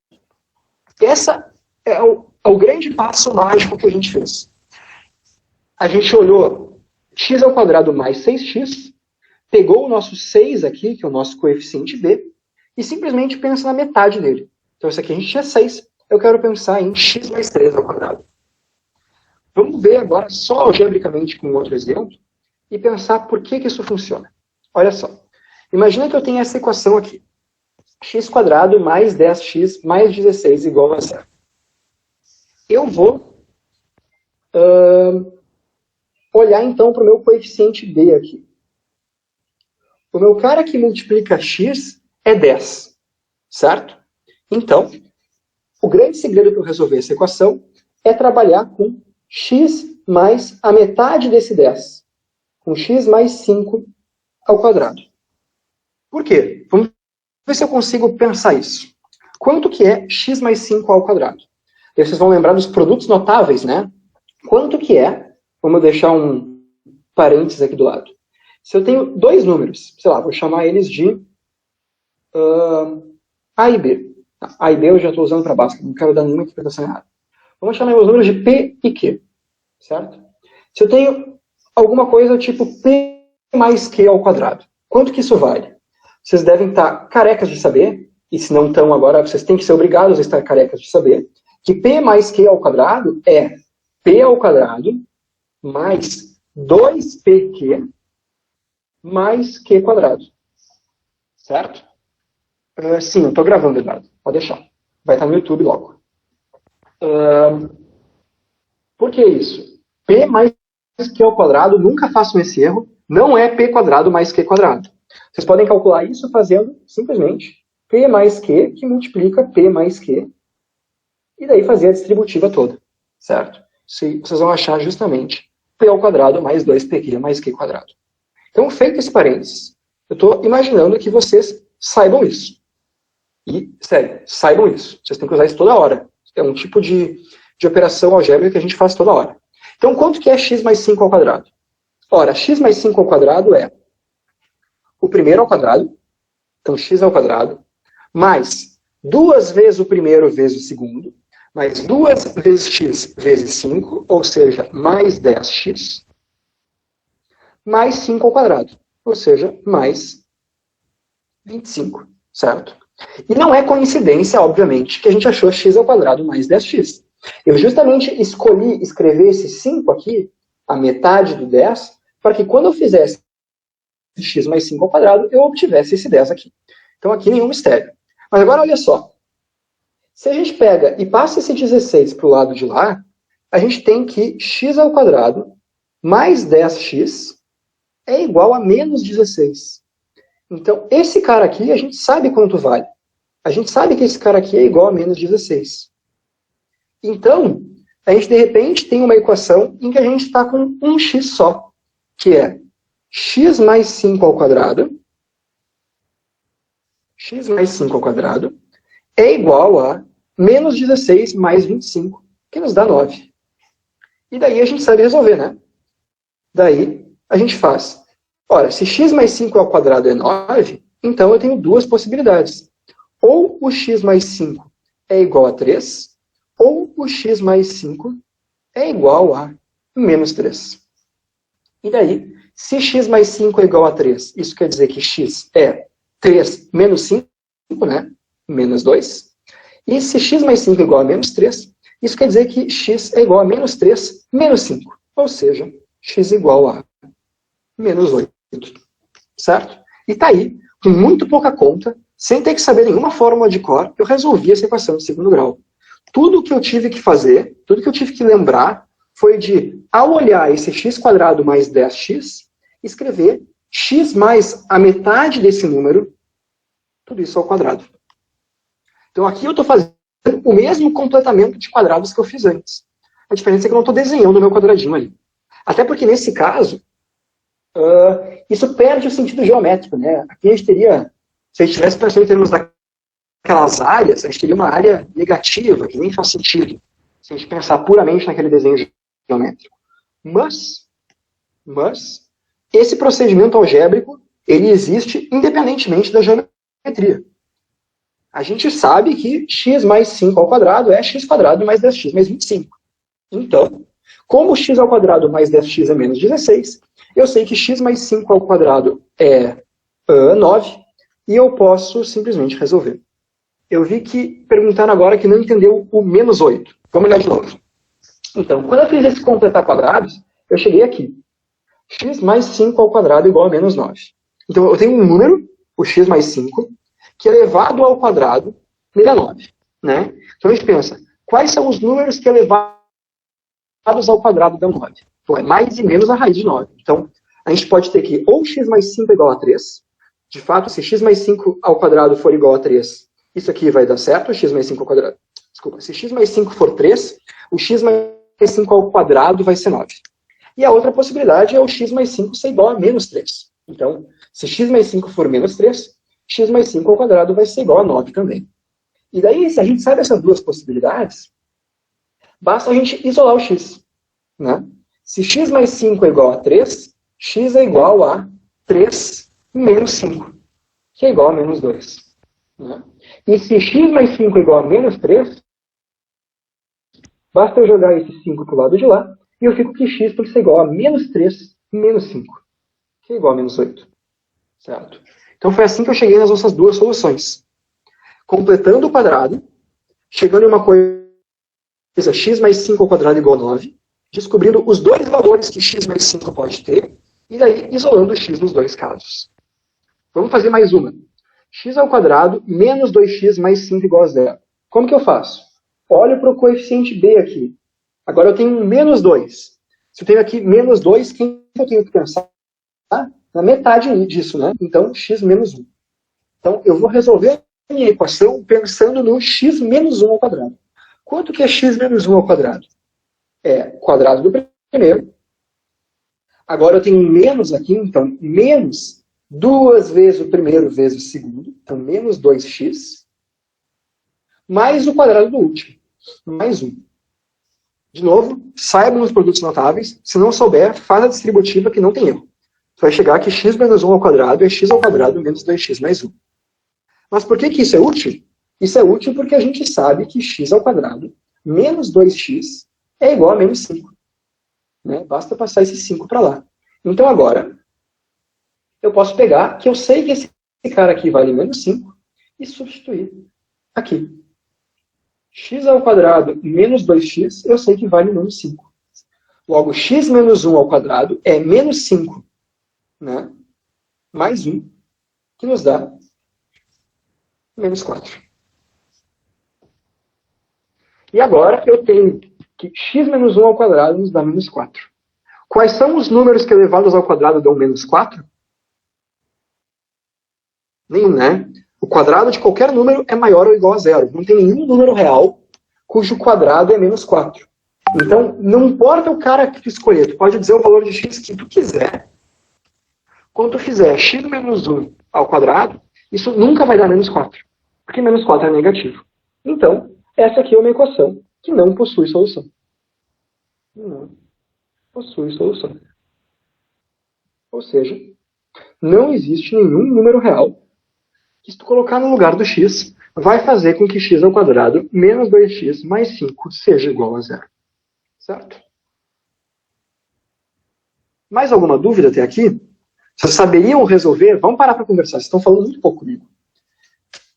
Essa é o grande passo mágico que a gente fez. A gente olhou x ao quadrado mais 6x, pegou o nosso 6 aqui, que é o nosso coeficiente b, e simplesmente pensa na metade dele. Então isso aqui a gente tinha 6, eu quero pensar em x mais 3 ao quadrado. Vamos ver agora, só algebricamente com outro exemplo, e pensar por que isso funciona. Olha só. Imagina que eu tenho essa equação aqui. x² mais 10x mais 16 igual a 0. Eu vou olhar então para o meu coeficiente b aqui. O meu cara que multiplica x é 10, certo? Então, o grande segredo para eu resolver essa equação é trabalhar com x mais a metade desse 10, com x mais 5 ao quadrado. Por quê? Vamos ver se eu consigo pensar isso. Quanto que é x mais 5 ao quadrado? E vocês vão lembrar dos produtos notáveis, né? Quanto que é? Vamos deixar um parênteses aqui do lado. Se eu tenho dois números, sei lá, vou chamar eles de A e B. A e B eu já estou usando para Bhaskara, não quero dar nenhuma interpretação errada. Vamos chamar os números de P e Q, certo? Se eu tenho alguma coisa tipo P mais Q ao quadrado, quanto que isso vale? Vocês devem estar carecas de saber, e se não estão agora, vocês têm que ser obrigados a estar carecas de saber, que P mais Q ao quadrado é P ao quadrado mais 2PQ mais Q quadrado. Certo? Sim, eu estou gravando, Eduardo. Pode deixar. Vai estar no YouTube logo. Por que isso? P mais Q ao quadrado, nunca façam esse erro, não é P quadrado mais Q quadrado. Vocês podem calcular isso fazendo, simplesmente, P mais Q, que multiplica P mais Q, e daí fazer a distributiva toda. Certo? Vocês vão achar justamente P ao quadrado mais 2PQ mais Q quadrado. Então, feito esse parênteses, eu estou imaginando que vocês saibam isso. E, sério, saibam isso. Vocês têm que usar isso toda hora. É um tipo de operação algébrica que a gente faz toda hora. Então, quanto que é x mais 5 ao quadrado? Ora, x mais 5 ao quadrado é o primeiro ao quadrado, então x ao quadrado, mais 2 vezes o primeiro vezes o segundo, mais 2 vezes x vezes 5, ou seja, mais 10x, mais 5 ao quadrado, ou seja, mais 25, certo? E não é coincidência, obviamente, que a gente achou x ao quadrado mais 10x. Eu justamente escolhi escrever esse 5 aqui, a metade do 10, para que quando eu fizesse x mais 5 ao quadrado, eu obtivesse esse 10 aqui. Então aqui nenhum mistério. Mas agora olha só. Se a gente pega e passa esse 16 para o lado de lá, a gente tem que x ao quadrado mais 10x é igual a menos 16. Então, esse cara aqui, a gente sabe quanto vale. A gente sabe que esse cara aqui é igual a menos 16. Então, a gente, de repente, tem uma equação em que a gente está com um x só, que é x mais 5 ao quadrado, x mais 5 ao quadrado, é igual a menos 16 mais 25, que nos dá 9. E daí a gente sabe resolver, né? Daí a gente faz. Ora, se x mais 5 ao quadrado é 9, então eu tenho duas possibilidades. Ou o x mais 5 é igual a 3, ou o x mais 5 é igual a menos 3. E daí, se x mais 5 é igual a 3, isso quer dizer que x é 3 menos 5, né? Menos 2. E se x mais 5 é igual a menos 3, isso quer dizer que x é igual a menos 3 menos 5. Ou seja, x igual a menos 8. Certo? E está aí, com muito pouca conta, sem ter que saber nenhuma fórmula de cor, eu resolvi essa equação de segundo grau. Tudo que eu tive que fazer, tudo que eu tive que lembrar, foi de, ao olhar esse x quadrado mais 10x, escrever x mais a metade desse número, tudo isso ao quadrado. Então aqui eu estou fazendo o mesmo completamento de quadrados que eu fiz antes. A diferença é que eu não estou desenhando o meu quadradinho ali. Até porque nesse caso, isso perde o sentido geométrico, né? Aqui a gente teria, se a gente estivesse pensando em termos daquelas áreas, a gente teria uma área negativa, que nem faz sentido, se a gente pensar puramente naquele desenho geométrico. Mas esse procedimento algébrico, ele existe independentemente da geometria. A gente sabe que x mais 5 ao quadrado é x quadrado mais 10x mais 25. Então, como x ao quadrado mais 10x é menos 16, eu sei que x mais 5 ao quadrado é 9, e eu posso simplesmente resolver. Eu vi que perguntaram agora que não entendeu o menos 8. Vamos olhar de novo. Então, quando eu fiz esse completar quadrados, eu cheguei aqui. X mais 5 ao quadrado é igual a menos 9. Então, eu tenho um número, o x mais 5, que elevado ao quadrado me dá 9. Né? Então, a gente pensa, quais são os números que elevados ao quadrado dão 9? Então, é mais e menos a raiz de 9. Então, a gente pode ter que ou x mais 5 é igual a 3. De fato, se x mais 5 ao quadrado for igual a 3, isso aqui vai dar certo, x mais 5 ao quadrado. Desculpa, se x mais 5 for 3, o x mais 5 ao quadrado vai ser 9. E a outra possibilidade é o x mais 5 ser igual a menos 3. Então, se x mais 5 for menos 3, x mais 5 ao quadrado vai ser igual a 9 também. E daí, se a gente sabe essas duas possibilidades, basta a gente isolar o x. Né? Se x mais 5 é igual a 3, x é igual a 3 menos 5, que é igual a menos 2. Né? E se x mais 5 é igual a menos 3, basta eu jogar esse 5 para o lado de lá, e eu fico que x tem que ser igual a menos 3 menos 5, que é igual a menos 8. Certo? Então foi assim que eu cheguei nas nossas duas soluções. Completando o quadrado, chegando em uma coisa x mais 5 ao quadrado igual a 9, descobrindo os dois valores que x mais 5 pode ter, e daí isolando o x nos dois casos. Vamos fazer mais uma. X ao quadrado menos 2x mais 5 igual a 0. Como que eu faço? Olho para o coeficiente b aqui. Agora eu tenho um menos 2. Se eu tenho aqui menos 2, quem eu tenho que pensar? Na metade disso, né? Então, x menos 1. Então, eu vou resolver a minha equação pensando no x menos 1 ao quadrado. Quanto que é x menos 1 ao quadrado? É quadrado do primeiro. Agora eu tenho um menos aqui, então, menos 2 vezes o primeiro vezes o segundo. Então, menos 2x. Mais o quadrado do último. Mais 1. De novo, saibam os produtos notáveis. Se não souber, faz a distributiva que não tem erro. Vai chegar que x menos 1 ao quadrado é x ao quadrado menos 2x mais 1. Mas por que isso é útil? Isso é útil porque a gente sabe que x ao quadrado menos 2x é igual a menos 5. Né? Basta passar esse 5 para lá. Então agora, eu posso pegar que eu sei que esse cara aqui vale menos 5 e substituir aqui. X ao quadrado menos 2x, eu sei que vale menos 5. Logo, x menos 1 ao quadrado é menos 5. Né? Mais 1, que nos dá menos 4. E agora eu tenho que x menos 1 ao quadrado nos dá menos 4. Quais são os números que elevados ao quadrado dão menos 4? Nenhum, né? O quadrado de qualquer número é maior ou igual a 0. Não tem nenhum número real cujo quadrado é menos 4. Então, não importa o cara que tu escolher, tu pode dizer o valor de x que tu quiser. Quando tu fizer x menos 1 ao quadrado, isso nunca vai dar menos 4. Porque menos 4 é negativo. Então, essa aqui é uma equação que não possui solução. Não possui solução. Ou seja, não existe nenhum número real que, se tu colocar no lugar do x, vai fazer com que x ao quadrado menos 2x mais 5 seja igual a 0. Certo? Mais alguma dúvida até aqui? Vocês saberiam resolver? Vamos parar para conversar. Vocês estão falando muito pouco comigo.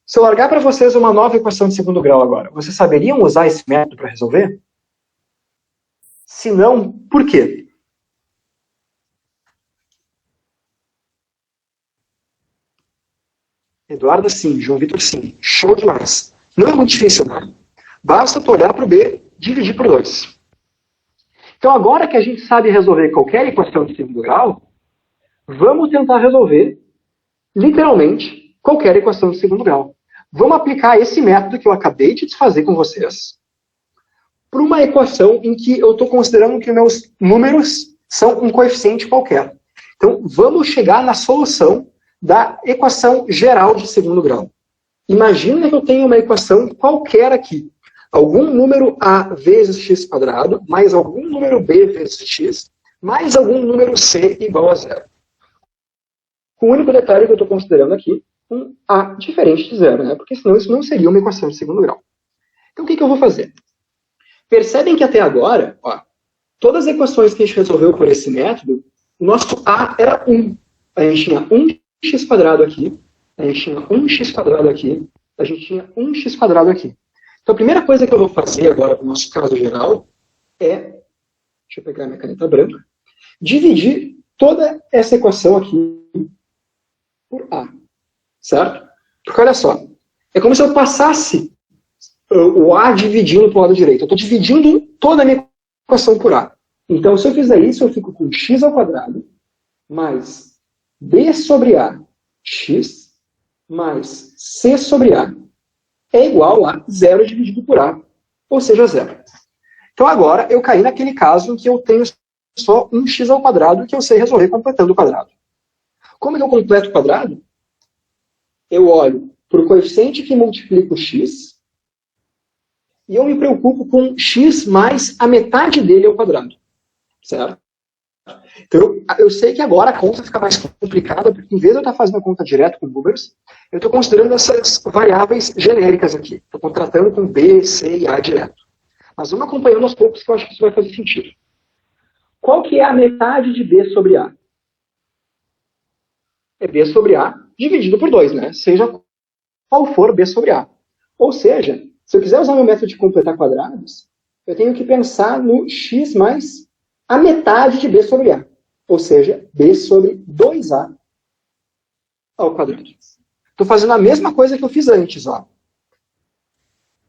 Se eu largar para vocês uma nova equação de segundo grau agora, vocês saberiam usar esse método para resolver? Se não, por quê? Eduardo, sim. João Vitor, sim. Show demais. Não é muito difícil, né? Basta tu olhar para o B, dividir por 2. Então, agora que a gente sabe resolver qualquer equação de segundo grau, vamos tentar resolver, literalmente, qualquer equação de segundo grau. Vamos aplicar esse método que eu acabei de desfazer com vocês para uma equação em que eu estou considerando que meus números são um coeficiente qualquer. Então, vamos chegar na solução da equação geral de segundo grau. Imagina que eu tenho uma equação qualquer aqui. Algum número a vezes x², mais algum número b vezes x, mais algum número c igual a 0. O único detalhe que eu estou considerando aqui, um a diferente de 0, né? Porque senão isso não seria uma equação de segundo grau. Então o que eu vou fazer? Percebem que até agora, ó, todas as equações que a gente resolveu por esse método, o nosso a era 1. A gente tinha 1x² aqui, a gente tinha 1x² aqui, a gente tinha 1x² aqui. Então a primeira coisa que eu vou fazer agora no nosso caso geral é, deixa eu pegar minha caneta branca, dividir toda essa equação aqui por a, certo? Porque olha só, é como se eu passasse o a dividindo para o lado direito. Eu estou dividindo toda a minha equação por a. Então, se eu fizer isso, eu fico com x² mais b sobre a x mais c sobre a é igual a 0 dividido por a, ou seja, 0. Então, agora, eu caí naquele caso em que eu tenho só um x² que eu sei resolver completando o quadrado. Como é que eu completo o quadrado? Eu olho para o coeficiente que multiplica o x e eu me preocupo com x mais a metade dele ao quadrado. Certo? Então, eu sei que agora a conta fica mais complicada, porque em vez de eu estar fazendo a conta direto com números, eu estou considerando essas variáveis genéricas aqui. Estou contratando com B, C e A direto. Mas vamos acompanhando aos poucos, que eu acho que isso vai fazer sentido. Qual que é a metade de B sobre A? É B sobre A dividido por 2, né? Seja qual for B sobre A. Ou seja, se eu quiser usar meu método de completar quadrados, eu tenho que pensar no x mais a metade de B sobre A. Ou seja, B sobre 2A ao quadrado. Estou fazendo a mesma coisa que eu fiz antes. Ó. O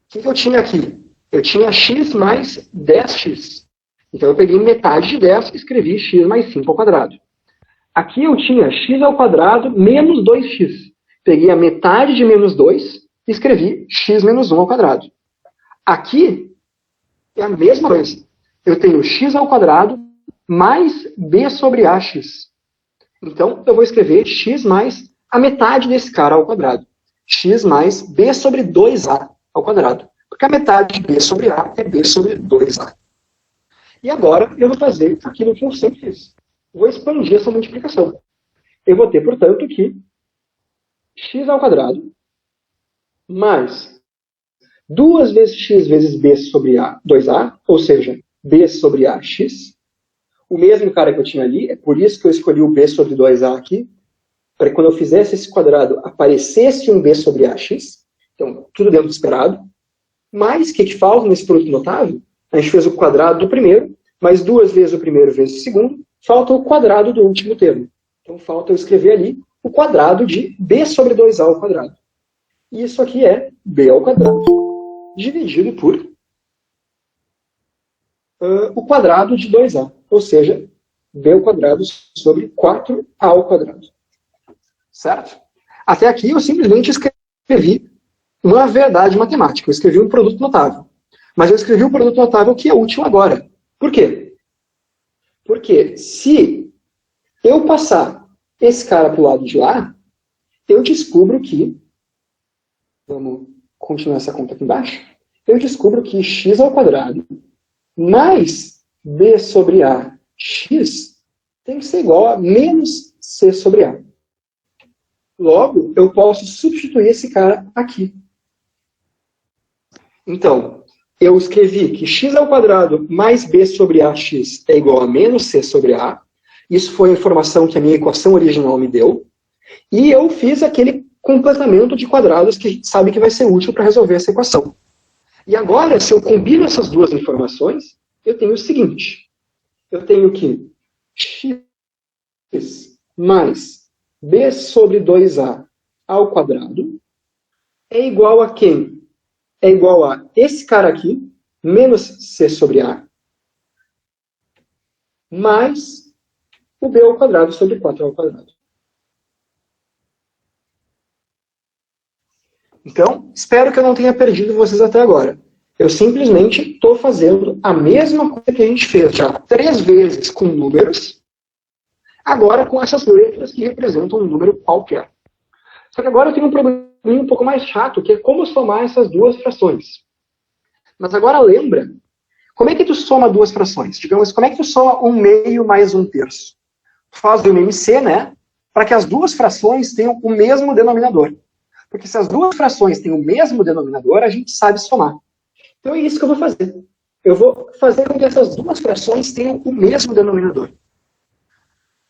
que eu tinha aqui? Eu tinha x mais 10x. Então eu peguei metade de 10 e escrevi x mais 5 ao quadrado. Aqui eu tinha x ao quadrado menos 2x. Peguei a metade de menos 2 e escrevi x menos 1 ao quadrado. Aqui é a mesma coisa. Eu tenho x ao quadrado mais b sobre ax. Então, eu vou escrever x mais a metade desse cara ao quadrado. X mais b sobre 2a ao quadrado. Porque a metade de b sobre a é b sobre 2a. E agora eu vou fazer aquilo que eu sempre fiz. Vou expandir essa multiplicação. Eu vou ter, portanto, que x ao quadrado mais 2 vezes x vezes b sobre a, 2a, ou seja, b sobre ax. O mesmo cara que eu tinha ali, é por isso que eu escolhi o b sobre 2a aqui, para que quando eu fizesse esse quadrado aparecesse um b sobre ax. Então, tudo dentro do esperado. Mas, o que falta nesse produto notável? A gente fez o quadrado do primeiro, mais 2 vezes o primeiro vezes o segundo, falta o quadrado do último termo. Então, falta eu escrever ali o quadrado de b sobre 2a ao quadrado. E isso aqui é b ao quadrado, dividido por o quadrado de 2a, ou seja, b ao quadrado sobre 4a ao quadrado. Certo? Até aqui eu simplesmente escrevi uma verdade matemática. Eu escrevi um produto notável. Mas eu escrevi um produto notável que é útil agora. Por quê? Porque se eu passar esse cara para o lado de lá, eu descubro que, vamos continuar essa conta aqui embaixo, eu descubro que x ao quadrado mais b sobre a x tem que ser igual a menos c sobre a. Logo, eu posso substituir esse cara aqui. Então, eu escrevi que x ao quadrado mais b sobre ax é igual a menos c sobre a. Isso foi a informação que a minha equação original me deu. E eu fiz aquele completamento de quadrados que a gente sabe que vai ser útil para resolver essa equação. E agora, se eu combino essas duas informações, eu tenho o seguinte. Eu tenho que x mais b sobre 2a ao quadrado é igual a quem? É igual a esse cara aqui, menos c sobre a, mais o b ao quadrado sobre 4 ao quadrado. Então, espero que eu não tenha perdido vocês até agora. Eu simplesmente estou fazendo a mesma coisa que a gente fez já 3 vezes com números, agora com essas letras que representam um número qualquer. Só que agora eu tenho um problema um pouco mais chato, que é como somar essas duas frações. Mas agora lembra, como é que tu soma duas frações? Digamos, como é que tu soma 1/2 mais 1/3? Tu faz do MMC, né? Para que as duas frações tenham o mesmo denominador. Porque se as duas frações têm o mesmo denominador, a gente sabe somar. Então é isso que eu vou fazer. Eu vou fazer com que essas duas frações tenham o mesmo denominador.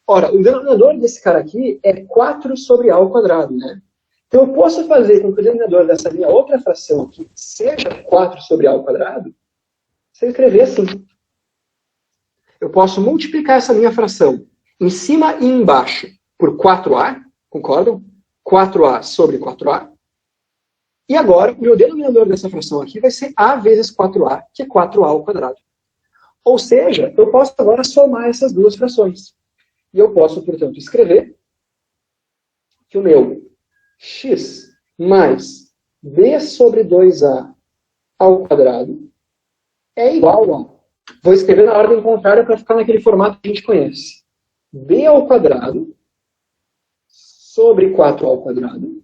Ora, o denominador desse cara aqui é 4 sobre a ao quadrado, né? Então eu posso fazer com que o denominador dessa minha outra fração aqui seja 4 sobre a ao quadrado, se eu escrever assim. Eu posso multiplicar essa minha fração em cima e embaixo por 4a, concordam? 4a sobre 4a. E agora, o meu denominador dessa fração aqui vai ser a vezes 4a, que é 4a ao quadrado. Ou seja, eu posso agora somar essas duas frações. E eu posso, portanto, escrever que o meu x mais b sobre 2a ao quadrado é igual a... Vou escrever na ordem contrária para ficar naquele formato que a gente conhece. b ao quadrado sobre 4 ao quadrado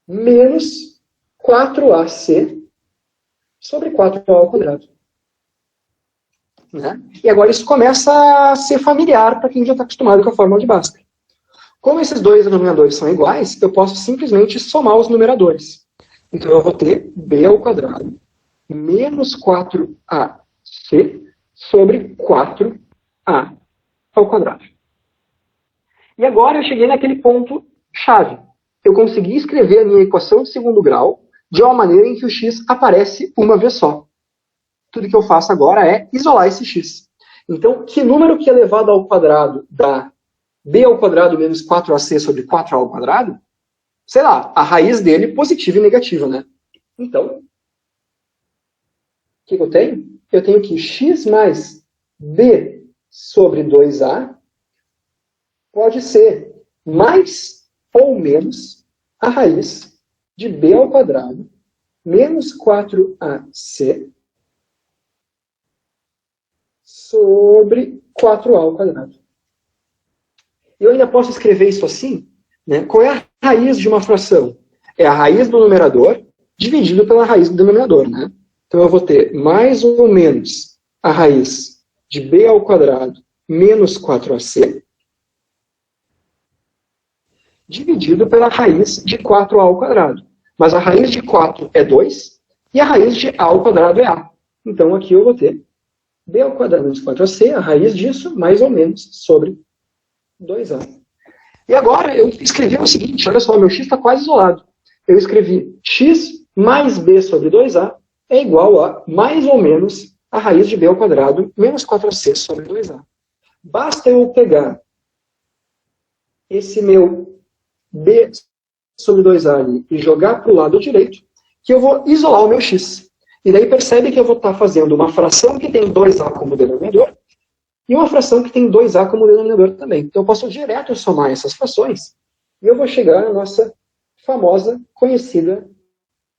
menos 4ac sobre 4 ao quadrado. né? E agora isso começa a ser familiar para quem já está acostumado com a fórmula de Bhaskara. Como esses dois denominadores são iguais, eu posso simplesmente somar os numeradores. Então eu vou ter b ao quadrado menos 4ac sobre 4a ao quadrado. E agora eu cheguei naquele ponto chave. Eu consegui escrever a minha equação de segundo grau de uma maneira em que o x aparece uma vez só. Tudo que eu faço agora é isolar esse x. Então, que número que elevado ao quadrado dá b ao quadrado menos 4ac sobre 4a ao quadrado? Sei lá, a raiz dele positiva e negativa, né? Então, o que eu tenho? Eu tenho que x mais b sobre 2a pode ser mais ou menos a raiz de b ao quadrado menos 4ac sobre 4a ao quadrado. Eu ainda posso escrever isso assim, né? Qual é a raiz de uma fração? É a raiz do numerador dividido pela raiz do denominador, né? Então eu vou ter mais ou menos a raiz de b ao quadrado menos 4ac dividido pela raiz de 4a ao quadrado. Mas a raiz de 4 é 2 e a raiz de a ao quadrado é a. Então aqui eu vou ter b ao quadrado menos 4ac, a raiz disso, mais ou menos, sobre 2a. E agora eu escrevi o seguinte, olha só, meu x está quase isolado. Eu escrevi x mais b sobre 2a é igual a mais ou menos a raiz de b ao quadrado menos 4ac sobre 2a. Basta eu pegar esse meu b sobre 2a ali e jogar para o lado direito, que eu vou isolar o meu x. E daí percebe que eu vou estar fazendo uma fração que tem 2a como denominador e uma fração que tem 2a como denominador também. Então eu posso direto somar essas frações e eu vou chegar à nossa famosa, conhecida,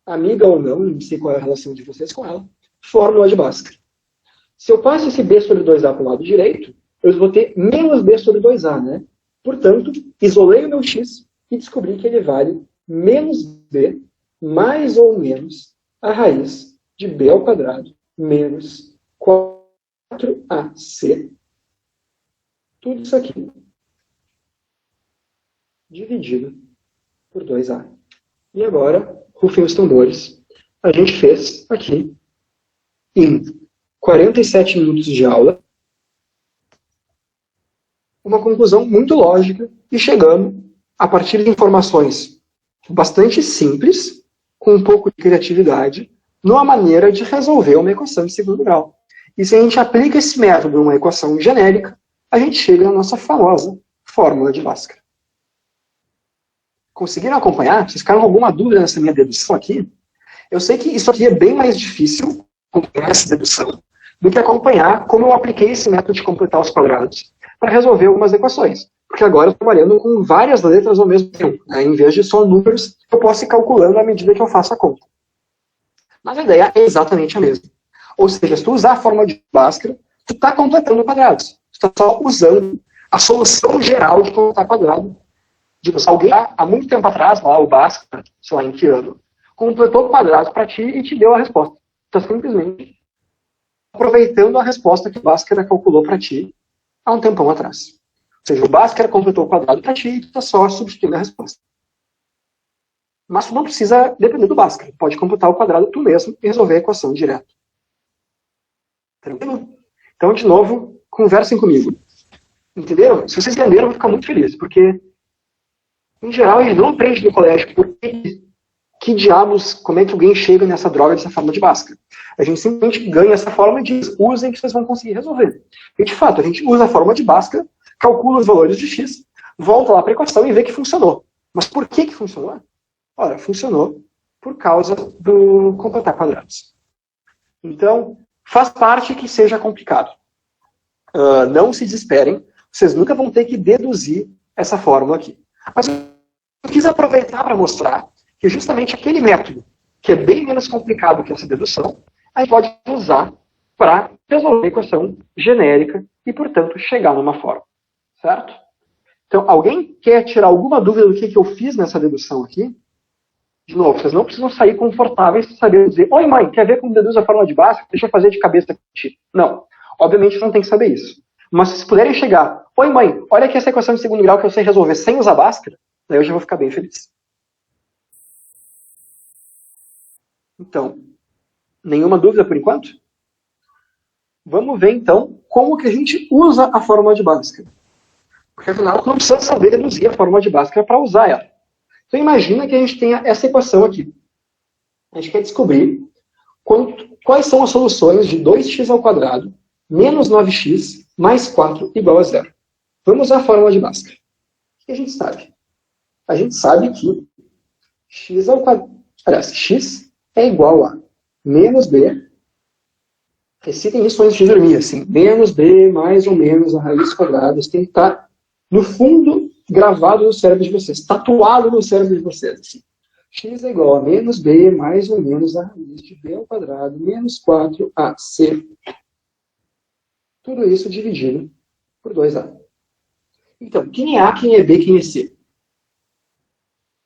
amiga ou não sei qual é a relação de vocês com ela, fórmula de Bhaskara. Se eu passo esse b sobre 2a para o lado direito, eu vou ter menos b sobre 2a, né? Portanto, isolei o meu x e descobri que ele vale menos b mais ou menos a raiz de b ao quadrado menos 4ac. Tudo isso aqui dividido por 2a. E agora, rufem os tambores. A gente fez aqui, em 47 minutos de aula, uma conclusão muito lógica e chegamos, a partir de informações bastante simples, com um pouco de criatividade, numa maneira de resolver uma equação de segundo grau. E se a gente aplica esse método numa equação genérica, a gente chega na nossa famosa fórmula de Bhaskara. Conseguiram acompanhar? Vocês ficaram com alguma dúvida nessa minha dedução aqui? Eu sei que isso aqui é bem mais difícil, acompanhar essa dedução, do que acompanhar como eu apliquei esse método de completar os quadrados para resolver algumas equações. Porque agora eu estou trabalhando com várias letras ao mesmo tempo. Né? Em vez de só números, eu posso ir calculando à medida que eu faço a conta. Mas a ideia é exatamente a mesma. Ou seja, se tu usar a fórmula de Bhaskara, tu está completando quadrados. Tu está só usando a solução geral de completar quadrado. Digo, se alguém há muito tempo atrás, lá o Bhaskara, sei lá em que ano, completou o quadrado para ti e te deu a resposta. Tu está simplesmente aproveitando a resposta que o Bhaskara calculou para ti há um tempão atrás. Ou seja, o Bhaskara completou o quadrado para ti e tu está só substituindo a resposta. Mas tu não precisa depender do Bhaskara. Pode computar o quadrado tu mesmo e resolver a equação direto. Tranquilo? Então, de novo, conversem comigo. Entenderam? Se vocês entenderam, eu vou ficar muito feliz, porque, em geral, a gente não aprende no colégio por que diabos, como é que alguém chega nessa droga dessa forma de Bhaskara. A gente simplesmente ganha essa forma e diz, usem que vocês vão conseguir resolver. E, de fato, a gente usa a forma de Bhaskara, calcula os valores de x, volta lá para a equação e vê que funcionou. Mas por que funcionou? Ora, funcionou por causa do completar quadrados. Então, faz parte que seja complicado. Não se desesperem, vocês nunca vão ter que deduzir essa fórmula aqui. Mas eu quis aproveitar para mostrar que justamente aquele método, que é bem menos complicado que essa dedução, a gente pode usar para resolver a equação genérica e, portanto, chegar numa fórmula. Certo? Então, alguém quer tirar alguma dúvida do que eu fiz nessa dedução aqui? De novo, vocês não precisam sair confortáveis de saber dizer, oi mãe, quer ver como deduz a fórmula de Bhaskara? Deixa eu fazer de cabeça aqui. Não. Obviamente não tem que saber isso. Mas se vocês puderem chegar, oi mãe, olha aqui essa equação de segundo grau que eu sei resolver sem usar Bhaskara, daí eu já vou ficar bem feliz. Então, nenhuma dúvida por enquanto? Vamos ver então como que a gente usa a fórmula de Bhaskara. Porque afinal não precisa saber deduzir a fórmula de Bhaskara para usar ela. Então imagina que a gente tenha essa equação aqui. A gente quer descobrir quais são as soluções de 2x ao quadrado menos 9x mais 4 igual a 0. Vamos usar a fórmula de Bhaskara. O que a gente sabe? A gente sabe que x ao quadrado, aliás, x é igual a menos b, recitem isso antes de dormir, assim, menos b mais ou menos a raiz quadrada, isso tem que estar no fundo gravado no cérebro de vocês, tatuado no cérebro de vocês, assim. X é igual a menos b mais ou menos a raiz de b ao quadrado menos 4ac. Tudo isso dividido por 2a. Então, quem é A, quem é B, quem é C?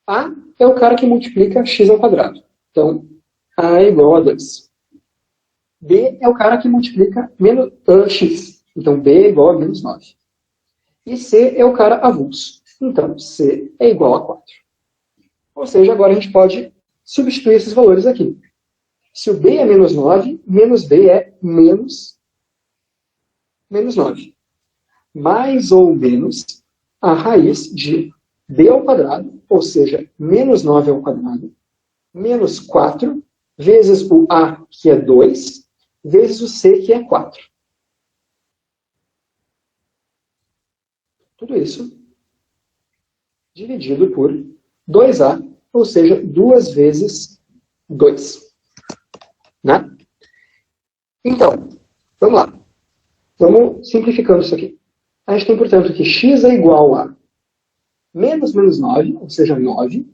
A é o cara que multiplica x ao quadrado. Então, A é igual a 2. B é o cara que multiplica menos, x. Então, B é igual a menos 9. E C é o cara avulso. Então, C é igual a 4. Ou seja, agora a gente pode substituir esses valores aqui. Se o B é menos 9, menos B é menos 9. Mais ou menos a raiz de B ao quadrado, ou seja, menos 9 ao quadrado, menos 4, vezes o A, que é 2, vezes o C, que é 4. Tudo isso dividido por 2A, ou seja, 2 vezes 2. Né? Então, vamos lá. Vamos simplificando isso aqui. A gente tem, portanto, que x é igual a menos 9, ou seja, 9,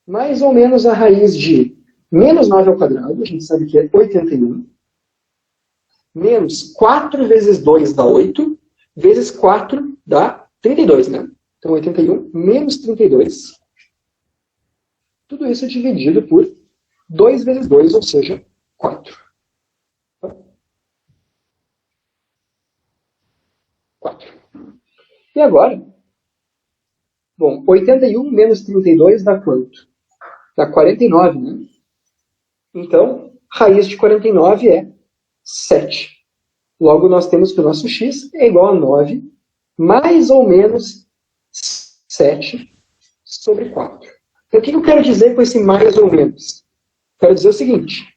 mais ou menos a raiz de menos 9 ao quadrado, a gente sabe que é 81, menos 4 vezes 2 dá 8, vezes 4 dá 32, né? Então, 81 menos 32. Tudo isso dividido por 2 vezes 2, ou seja, 4. 4. E agora? Bom, 81 menos 32 dá quanto? Dá 49, né? Então, raiz de 49 é 7. Logo, nós temos que o nosso x é igual a 9, mais ou menos 7 sobre 4. Então, o que eu quero dizer com esse mais ou menos? Quero dizer o seguinte.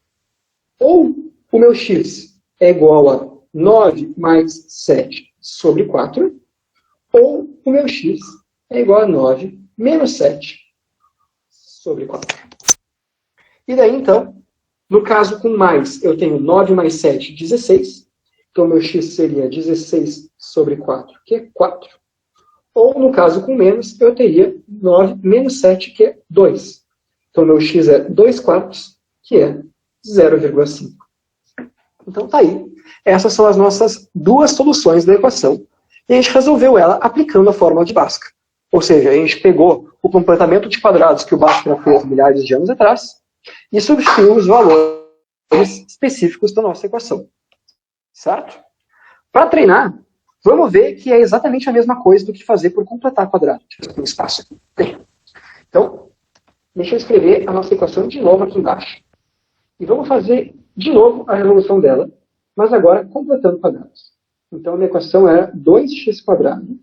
Ou o meu x é igual a 9 mais 7 sobre 4, ou o meu x é igual a 9 menos 7 sobre 4. E daí, então, no caso com mais, eu tenho 9 mais 7, 16. Então, meu x seria 16 sobre 4, que é 4. Ou, no caso com menos, eu teria 9 menos 7, que é 2. Então, meu x é 2 quartos, que é 0,5. Então, tá aí. Essas são as nossas duas soluções da equação. E a gente resolveu ela aplicando a fórmula de Bhaskara. Ou seja, a gente pegou o completamento de quadrados que o Bhaskara fez milhares de anos atrás e substituiu os valores específicos da nossa equação. Certo? Para treinar, vamos ver que é exatamente a mesma coisa do que fazer por completar quadrado. Tem espaço aqui. Tem. Então, deixa eu escrever a nossa equação de novo aqui embaixo. E vamos fazer de novo a resolução dela, mas agora completando quadrados. Então, a minha equação é 2x²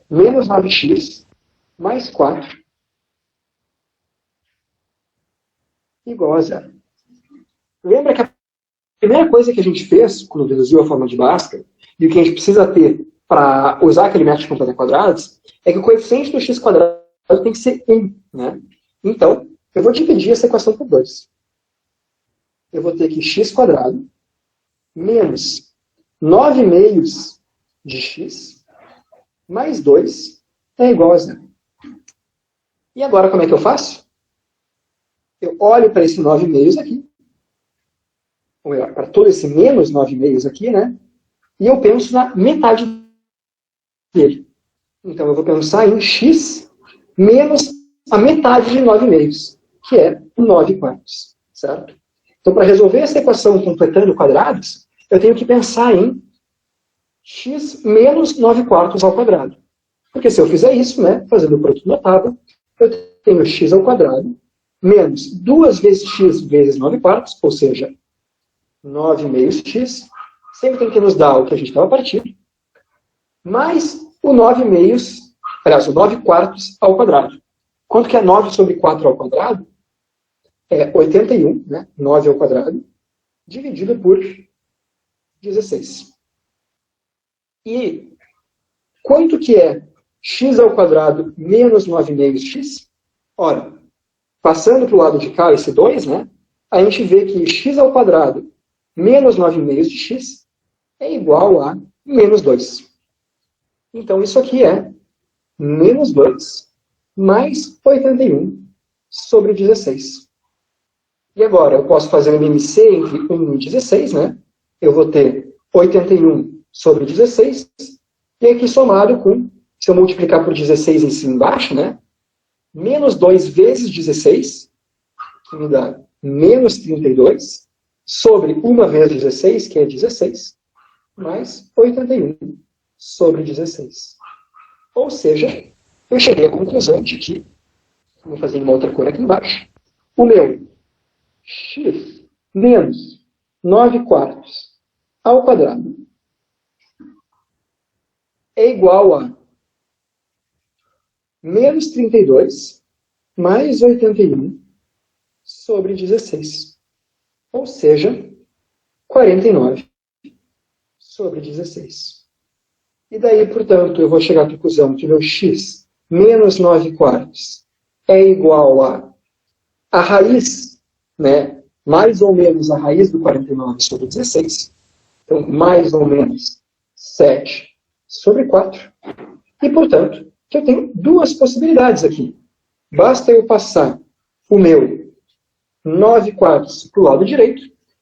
menos 9x mais 4 igual a 0. Lembra que a primeira coisa que a gente fez quando reduziu a fórmula de Bhaskara, e o que a gente precisa ter para usar aquele método de completar quadrados, é que o coeficiente do x² tem que ser 1. Né? Então, eu vou dividir essa equação por 2. Eu vou ter que x² menos 9 meios de x mais 2 é igual a 0. E agora como é que eu faço? Eu olho para esse 9 meios aqui, ou melhor, para todo esse menos 9 meios aqui, né? E eu penso na metade dele. Então eu vou pensar em x menos a metade de 9 meios, que é 9 quartos, certo? Então, para resolver essa equação completando quadrados, eu tenho que pensar em x menos 9 quartos ao quadrado. Porque se eu fizer isso, né, fazendo o produto na tábua, eu tenho x ao quadrado menos 2 vezes x vezes 9 quartos, ou seja, 9 meios x, sempre tem que nos dar o que a gente estava partindo, mais o 9 meios, aliás, o 9 quartos ao quadrado. Quanto que é 9 sobre 4 ao quadrado? É 81, né? 9 ao quadrado, dividido por 16. E quanto que é x ao quadrado menos 9 meios x? Ora, passando para o lado de cá esse 2, né? A gente vê que x ao quadrado menos 9 meios de x é igual a menos 2. Então, isso aqui é menos 2 mais 81 sobre 16. E agora, eu posso fazer um MMC entre 1 e 16, né? Eu vou ter 81 sobre 16, e aqui somado com, se eu multiplicar por 16 em cima e embaixo, né? Menos 2 vezes 16, que me dá menos 32, sobre 1 vezes 16, que é 16, mais 81 sobre 16. Ou seja, eu cheguei à conclusão de que, vou fazer uma outra cor aqui embaixo, o meu x menos 9 quartos ao quadrado é igual a menos 32 mais 81 sobre 16. Ou seja, 49 sobre 16. E daí, portanto, eu vou chegar à conclusão que meu x menos 9 quartos é igual a raiz, né, mais ou menos a raiz do 49 sobre 16. Então, mais ou menos 7 sobre 4. E, portanto, que eu tenho duas possibilidades aqui. Basta eu passar o meu 9 quartos para o lado direito,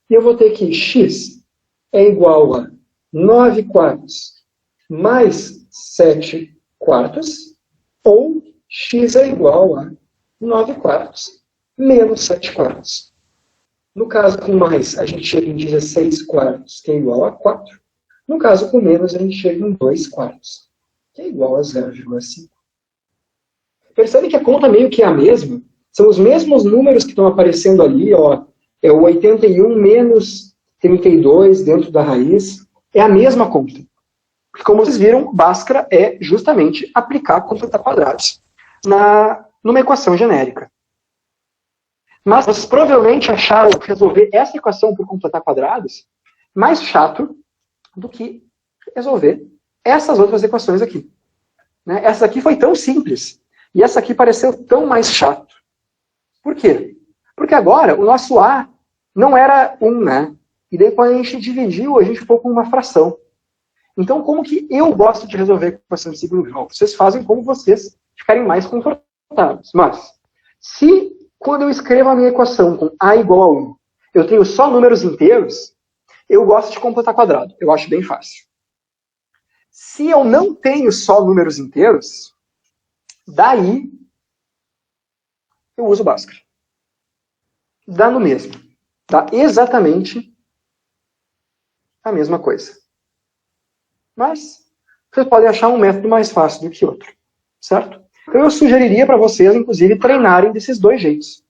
e eu vou ter que x é igual a 9 quartos mais 7 quartos, ou x é igual a 9 quartos menos 7 quartos. No caso com mais, a gente chega em 16 quartos, que é igual a 4. No caso com menos, a gente chega em 2 quartos, que é igual a 0,5. Percebe que a conta meio que é a mesma? São os mesmos números que estão aparecendo ali, ó. É o 81 menos 32 dentro da raiz. É a mesma conta. Como vocês viram, Bhaskara é justamente aplicar completar quadrados numa equação genérica. Mas vocês provavelmente acharam resolver essa equação por completar quadrados mais chato do que resolver essas outras equações aqui. Né? Essa aqui foi tão simples. E essa aqui pareceu tão mais chato. Por quê? Porque agora o nosso A não era 1, né? E daí quando a gente dividiu, a gente ficou com uma fração. Então, como que eu gosto de resolver equação de segundo grau? Vocês fazem como vocês ficarem mais confortáveis. Mas, se quando eu escrevo a minha equação com A igual a 1, eu tenho só números inteiros, eu gosto de completar quadrado. Eu acho bem fácil. Se eu não tenho só números inteiros, daí eu uso Bhaskara. Dá no mesmo. Dá exatamente a mesma coisa. Mas vocês podem achar um método mais fácil do que outro. Certo? Então eu sugeriria para vocês, inclusive, treinarem desses dois jeitos.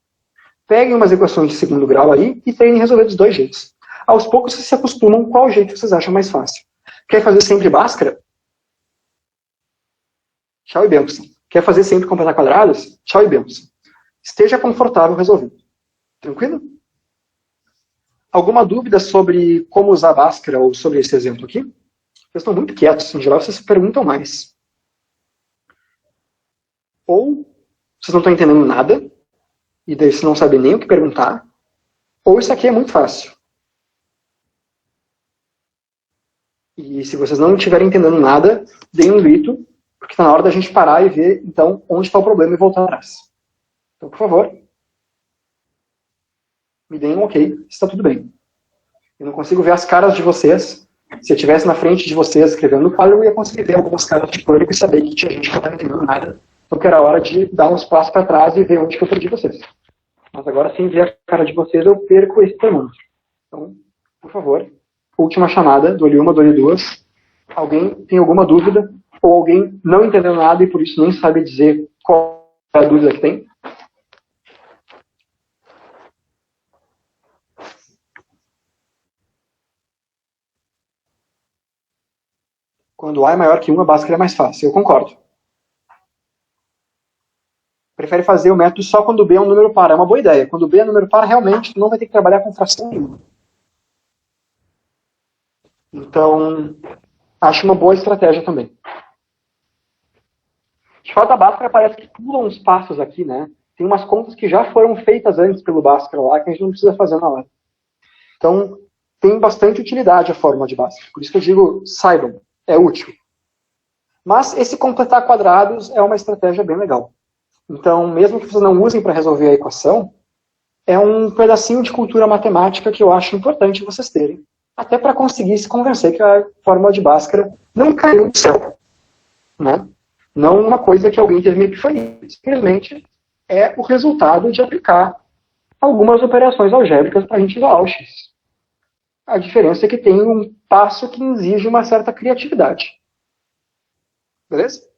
Peguem umas equações de segundo grau aí e treinem resolver dos dois jeitos. Aos poucos vocês se acostumam qual jeito vocês acham mais fácil. Quer fazer sempre Bhaskara? Tchau e benção. Quer fazer sempre completar quadrados? Tchau e benção. Esteja confortável resolvendo. Tranquilo? Alguma dúvida sobre como usar Bhaskara ou sobre esse exemplo aqui? Vocês estão muito quietos. Em geral, vocês se perguntam mais. Ou vocês não estão entendendo nada, e daí vocês não sabem nem o que perguntar, ou isso aqui é muito fácil. E se vocês não estiverem entendendo nada, deem um grito, porque está na hora da gente parar e ver, então, onde está o problema e voltar atrás. Então, por favor, me deem um ok, está tudo bem. Eu não consigo ver as caras de vocês. Se eu estivesse na frente de vocês escrevendo no quadro, eu ia conseguir ver algumas caras de pânico e saber que tinha gente que não estava entendendo nada. Então, que era hora de dar uns passos para trás e ver onde que eu perdi vocês. Mas agora, sem ver a cara de vocês, eu perco esse termômetro. Então, por favor, última chamada, dou-lhe uma, dou-lhe duas. Alguém tem alguma dúvida? Ou alguém não entendeu nada e por isso nem sabe dizer qual é a dúvida que tem? Quando A é maior que 1, a Bhaskara é mais fácil. Eu concordo. Prefere fazer o método só quando B é um número par. É uma boa ideia. Quando B é um número par, realmente não vai ter que trabalhar com fração nenhuma. Então, acho uma boa estratégia também. De fato, a Bhaskara parece que pulam uns passos aqui, né? Tem umas contas que já foram feitas antes pelo Bhaskara lá, que a gente não precisa fazer na hora. Então, tem bastante utilidade a fórmula de Bhaskara. Por isso que eu digo, saibam, é útil. Mas esse completar quadrados é uma estratégia bem legal. Então, mesmo que vocês não usem para resolver a equação, é um pedacinho de cultura matemática que eu acho importante vocês terem. Até para conseguir se convencer que a fórmula de Bhaskara não caiu do céu. Né? Não uma coisa que alguém teve uma epifania. Simplesmente é o resultado de aplicar algumas operações algébricas para a gente isolar o x. A diferença é que tem um passo que exige uma certa criatividade. Beleza?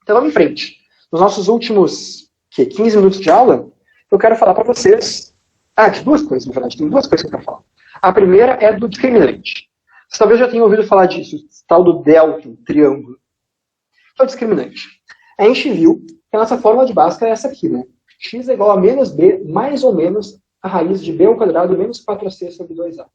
Então vamos em frente. Nos nossos últimos 15 minutos de aula, eu quero falar para vocês... de duas coisas, na verdade. Tem duas coisas que eu quero falar. A primeira é do discriminante. Vocês talvez já tenham ouvido falar disso, tal do delta, triângulo. Que é o discriminante. A gente viu que a nossa fórmula de Bhaskara é essa aqui, né? X é igual a menos b, mais ou menos a raiz de b ao quadrado menos 4c sobre 2a.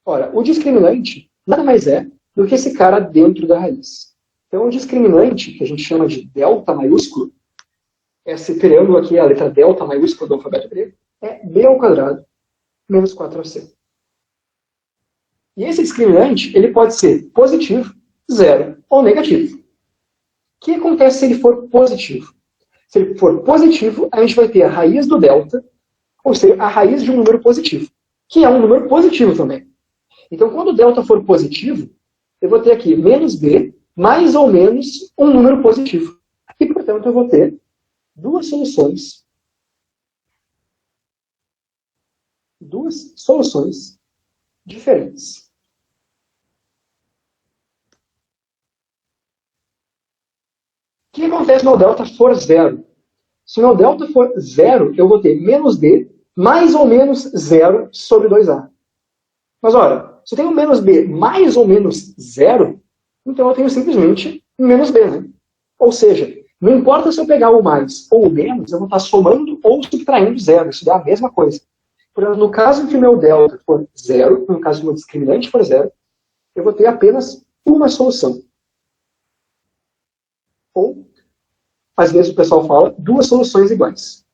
Ora, o discriminante nada mais é do que esse cara dentro da raiz. Então, o discriminante, que a gente chama de delta maiúsculo, esse triângulo aqui, a letra delta maiúscula do alfabeto grego, é b ao quadrado menos 4c. E esse discriminante, ele pode ser positivo, zero ou negativo. O que acontece se ele for positivo? Se ele for positivo, a gente vai ter a raiz do delta, ou seja, a raiz de um número positivo, que é um número positivo também. Então, quando o delta for positivo, eu vou ter aqui menos b, mais ou menos um número positivo. E, portanto, eu vou ter duas soluções diferentes. O que acontece se o meu delta for zero? Se o meu delta for zero, eu vou ter menos b mais ou menos zero sobre 2a. Mas, ora, se eu tenho menos b mais ou menos zero, então eu tenho simplesmente menos b, né? Ou seja, não importa se eu pegar o mais ou o menos, eu vou estar somando ou subtraindo zero. Isso dá a mesma coisa. Portanto, no caso em que o meu delta for zero, no caso que o meu discriminante for zero, eu vou ter apenas uma solução. Ou, às vezes o pessoal fala, duas soluções iguais.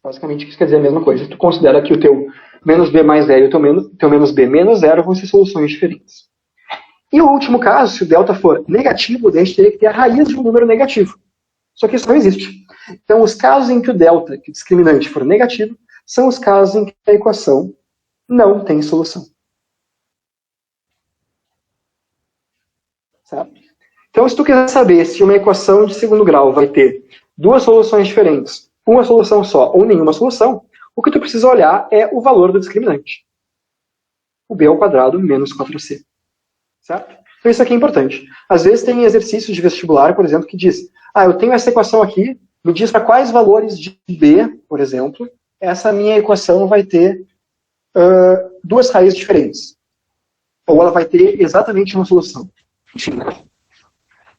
Basicamente, isso quer dizer a mesma coisa. Tu considera que o teu menos b mais zero e o teu menos b menos zero vão ser soluções diferentes. E o último caso, se o delta for negativo, a gente teria que ter a raiz de um número negativo. Só que isso não existe. Então, os casos em que o delta, que o discriminante, for negativo, são os casos em que a equação não tem solução. Certo? Então, se tu quiser saber se uma equação de segundo grau vai ter duas soluções diferentes, uma solução só ou nenhuma solução, o que tu precisa olhar é o valor do discriminante. O b ao quadrado menos 4c. Certo? Então isso aqui é importante. Às vezes tem exercícios de vestibular, por exemplo, que diz, eu tenho essa equação aqui, me diz para quais valores de b, por exemplo, essa minha equação vai ter duas raízes diferentes. Ou ela vai ter exatamente uma solução. Enfim, né?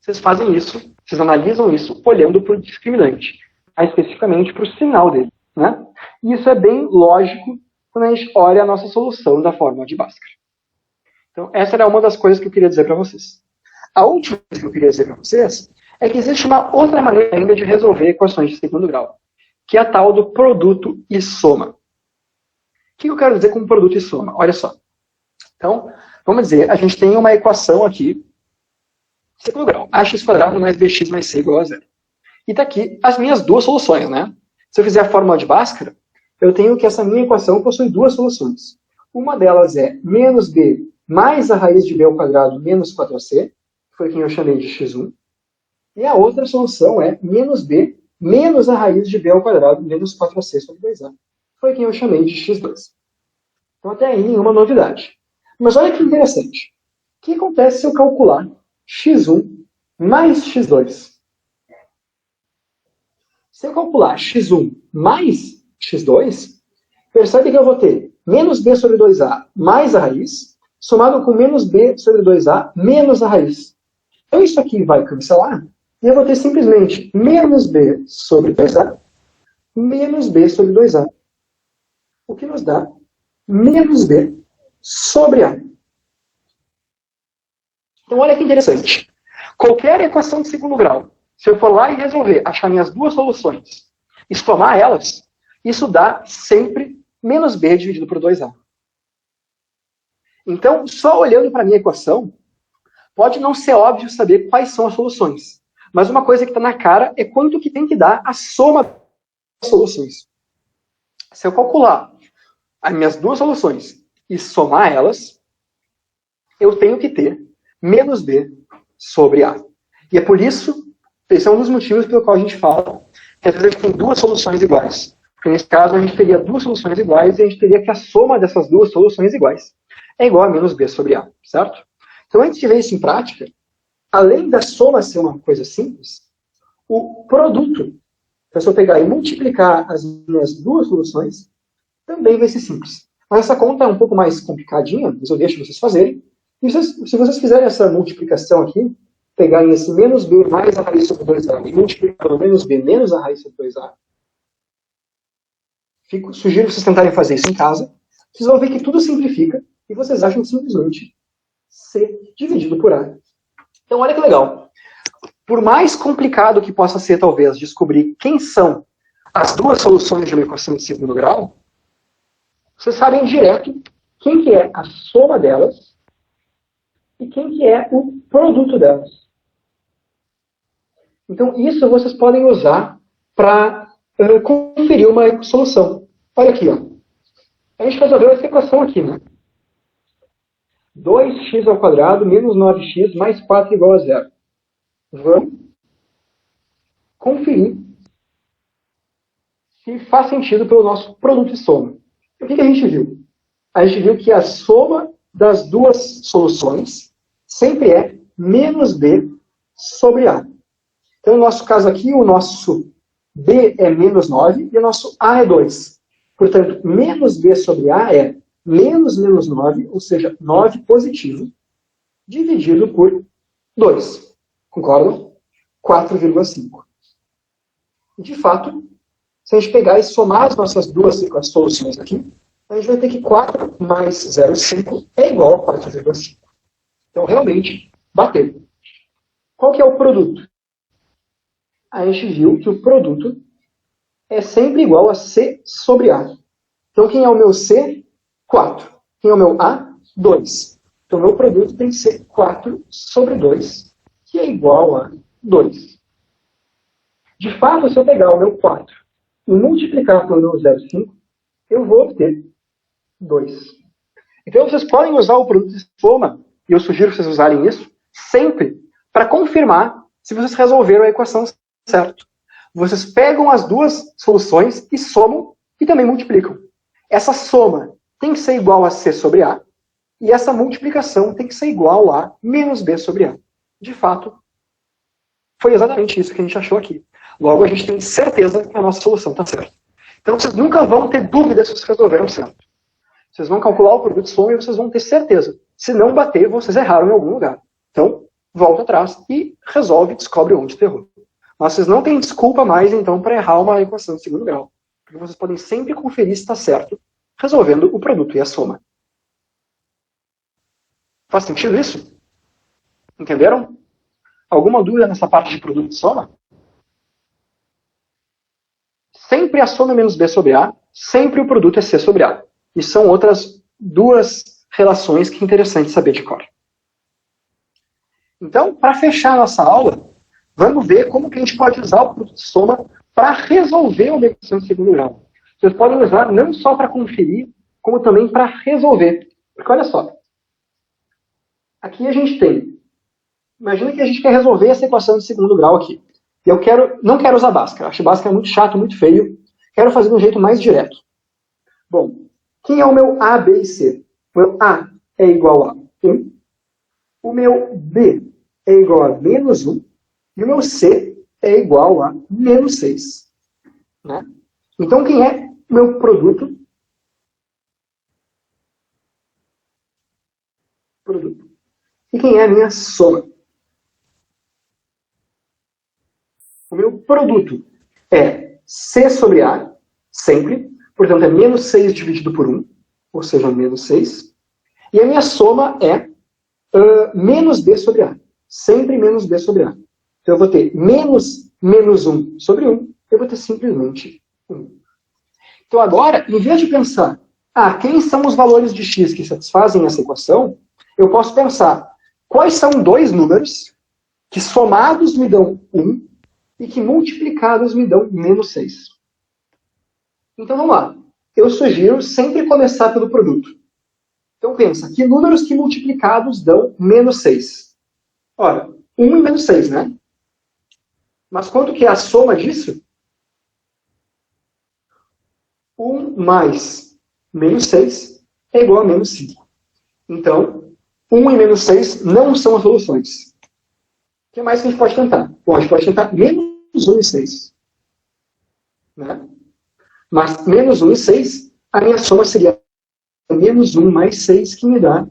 Vocês fazem isso, vocês analisam isso olhando para o discriminante, mais especificamente para o sinal dele. Né? E isso é bem lógico quando a gente olha a nossa solução da fórmula de Bhaskara. Então, essa era uma das coisas que eu queria dizer para vocês. A última coisa que eu queria dizer para vocês é que existe uma outra maneira ainda de resolver equações de segundo grau, que é a tal do produto e soma. O que eu quero dizer com produto e soma? Olha só. Então, vamos dizer, a gente tem uma equação aqui, segundo grau, ax quadrado mais bx mais c igual a zero. E está aqui as minhas duas soluções, né? Se eu fizer a fórmula de Bhaskara, eu tenho que essa minha equação possui duas soluções. Uma delas é menos b mais a raiz de b ao quadrado menos 4c, foi quem eu chamei de x1. E a outra solução é menos b menos a raiz de b ao quadrado menos 4ac sobre 2a. Foi quem eu chamei de x2. Então até aí nenhuma novidade. Mas olha que interessante. O que acontece se eu calcular x1 mais x2? Se eu calcular x1 mais x2, percebe que eu vou ter menos b sobre 2a mais a raiz, somado com menos b sobre 2a menos a raiz. Então isso aqui vai cancelar, e eu vou ter simplesmente menos b sobre 2a menos b sobre 2a. O que nos dá menos b sobre a. Então olha que interessante. Qualquer equação de segundo grau, se eu for lá e resolver, achar minhas duas soluções e somar elas, isso dá sempre menos b dividido por 2a. Então, só olhando para a minha equação, pode não ser óbvio saber quais são as soluções. Mas uma coisa que está na cara é quanto que tem que dar a soma das soluções. Se eu calcular as minhas duas soluções e somar elas, eu tenho que ter menos b sobre a. E é por isso, esse é um dos motivos pelo qual a gente fala que às vezes a gente tem duas soluções iguais. Porque nesse caso a gente teria duas soluções iguais e a gente teria que a soma dessas duas soluções iguais é igual a menos b sobre a, certo? Então antes de ver isso em prática, além da soma ser uma coisa simples, o produto, então se eu pegar e multiplicar as minhas duas soluções, também vai ser simples. Mas essa conta é um pouco mais complicadinha, mas eu deixo vocês fazerem. E se vocês fizerem essa multiplicação aqui, pegarem esse menos b mais a raiz sobre 2a e multiplicar pelo menos b menos a raiz sobre 2a, sugiro vocês tentarem fazer isso em casa. Vocês vão ver que tudo simplifica e vocês acham simplesmente c dividido por a. Então olha que legal. Por mais complicado que possa ser, talvez, descobrir quem são as duas soluções de uma equação de segundo grau, vocês sabem direto quem que é a soma delas e quem que é o produto delas. Então isso vocês podem usar para conferir uma solução. Olha aqui, ó. A gente resolveu essa equação aqui, né? 2x ao quadrado menos 9x mais 4 igual a 0. Vamos conferir se faz sentido pelo nosso produto e soma. O que a gente viu? A gente viu que a soma das duas soluções sempre é menos b sobre a. Então, no nosso caso aqui, o nosso b é menos 9 e o nosso a é 2. Portanto, menos b sobre a é menos 9, ou seja, 9 positivo, dividido por 2. Concordam? 4,5. De fato, se a gente pegar e somar as nossas duas soluções aqui, a gente vai ter que 4 mais 0,5 é igual a 4,5. Então, realmente, bateu. Qual que é o produto? A gente viu que o produto é sempre igual a C sobre A. Então, quem é o meu C? 4. Quem é o meu A? 2. Então, meu produto tem que ser 4 sobre 2, que é igual a 2. De fato, se eu pegar o meu 4 e multiplicar pelo meu 0,5, eu vou obter 2. Então, vocês podem usar o produto de soma, e eu sugiro que vocês usarem isso, sempre para confirmar se vocês resolveram a equação certo. Vocês pegam as duas soluções e somam e também multiplicam. Essa soma tem que ser igual a C sobre A, e essa multiplicação tem que ser igual a menos B sobre A. De fato, foi exatamente isso que a gente achou aqui. Logo, a gente tem certeza que a nossa solução está certa. Então, vocês nunca vão ter dúvida se vocês resolveram certo. Vocês vão calcular o produto de soma e vocês vão ter certeza. Se não bater, vocês erraram em algum lugar. Então, volta atrás e resolve, descobre onde você errou. Mas vocês não têm desculpa mais, então, para errar uma equação de segundo grau. Porque vocês podem sempre conferir se está certo, resolvendo o produto e a soma. Faz sentido isso? Entenderam? Alguma dúvida nessa parte de produto e soma? Sempre a soma é menos B sobre A, sempre o produto é C sobre A. E são outras duas relações que é interessante saber de cor. Então, para fechar a nossa aula, vamos ver como que a gente pode usar o produto de soma para resolver uma equação de segundo grau. Vocês podem usar não só para conferir, como também para resolver. Porque olha só, aqui a gente tem Imagina que a gente quer resolver essa equação de segundo grau aqui. E eu não quero usar Bhaskara. Acho Bhaskara muito chato, muito feio. Quero fazer de um jeito mais direto. Bom, quem é o meu A, B e C? O meu A é igual a 1. O meu B é igual a menos 1. E o meu C é igual a menos 6. Né? Então, quem é o meu produto? E quem é a minha soma? O meu produto é C sobre A, sempre. Portanto, é menos 6 dividido por 1, ou seja, menos 6. E a minha soma é menos B sobre A. Sempre menos B sobre A. Então, eu vou ter menos 1 sobre 1, eu vou ter simplesmente 1. Então, agora, em vez de pensar, quem são os valores de x que satisfazem essa equação, eu posso pensar quais são dois números que somados me dão 1 e que multiplicados me dão menos 6. Então, vamos lá. Eu sugiro sempre começar pelo produto. Então, pensa, que números que multiplicados dão menos 6? Ora, 1 e menos 6, né? Mas quanto que é a soma disso? 1 mais menos 6 é igual a menos 5. Então, 1 e menos 6 não são as soluções. O que mais que a gente pode tentar? Bom, a gente pode tentar menos 1 e 6. Né? Mas menos 1 e 6, a minha soma seria menos 1 mais 6, que me dá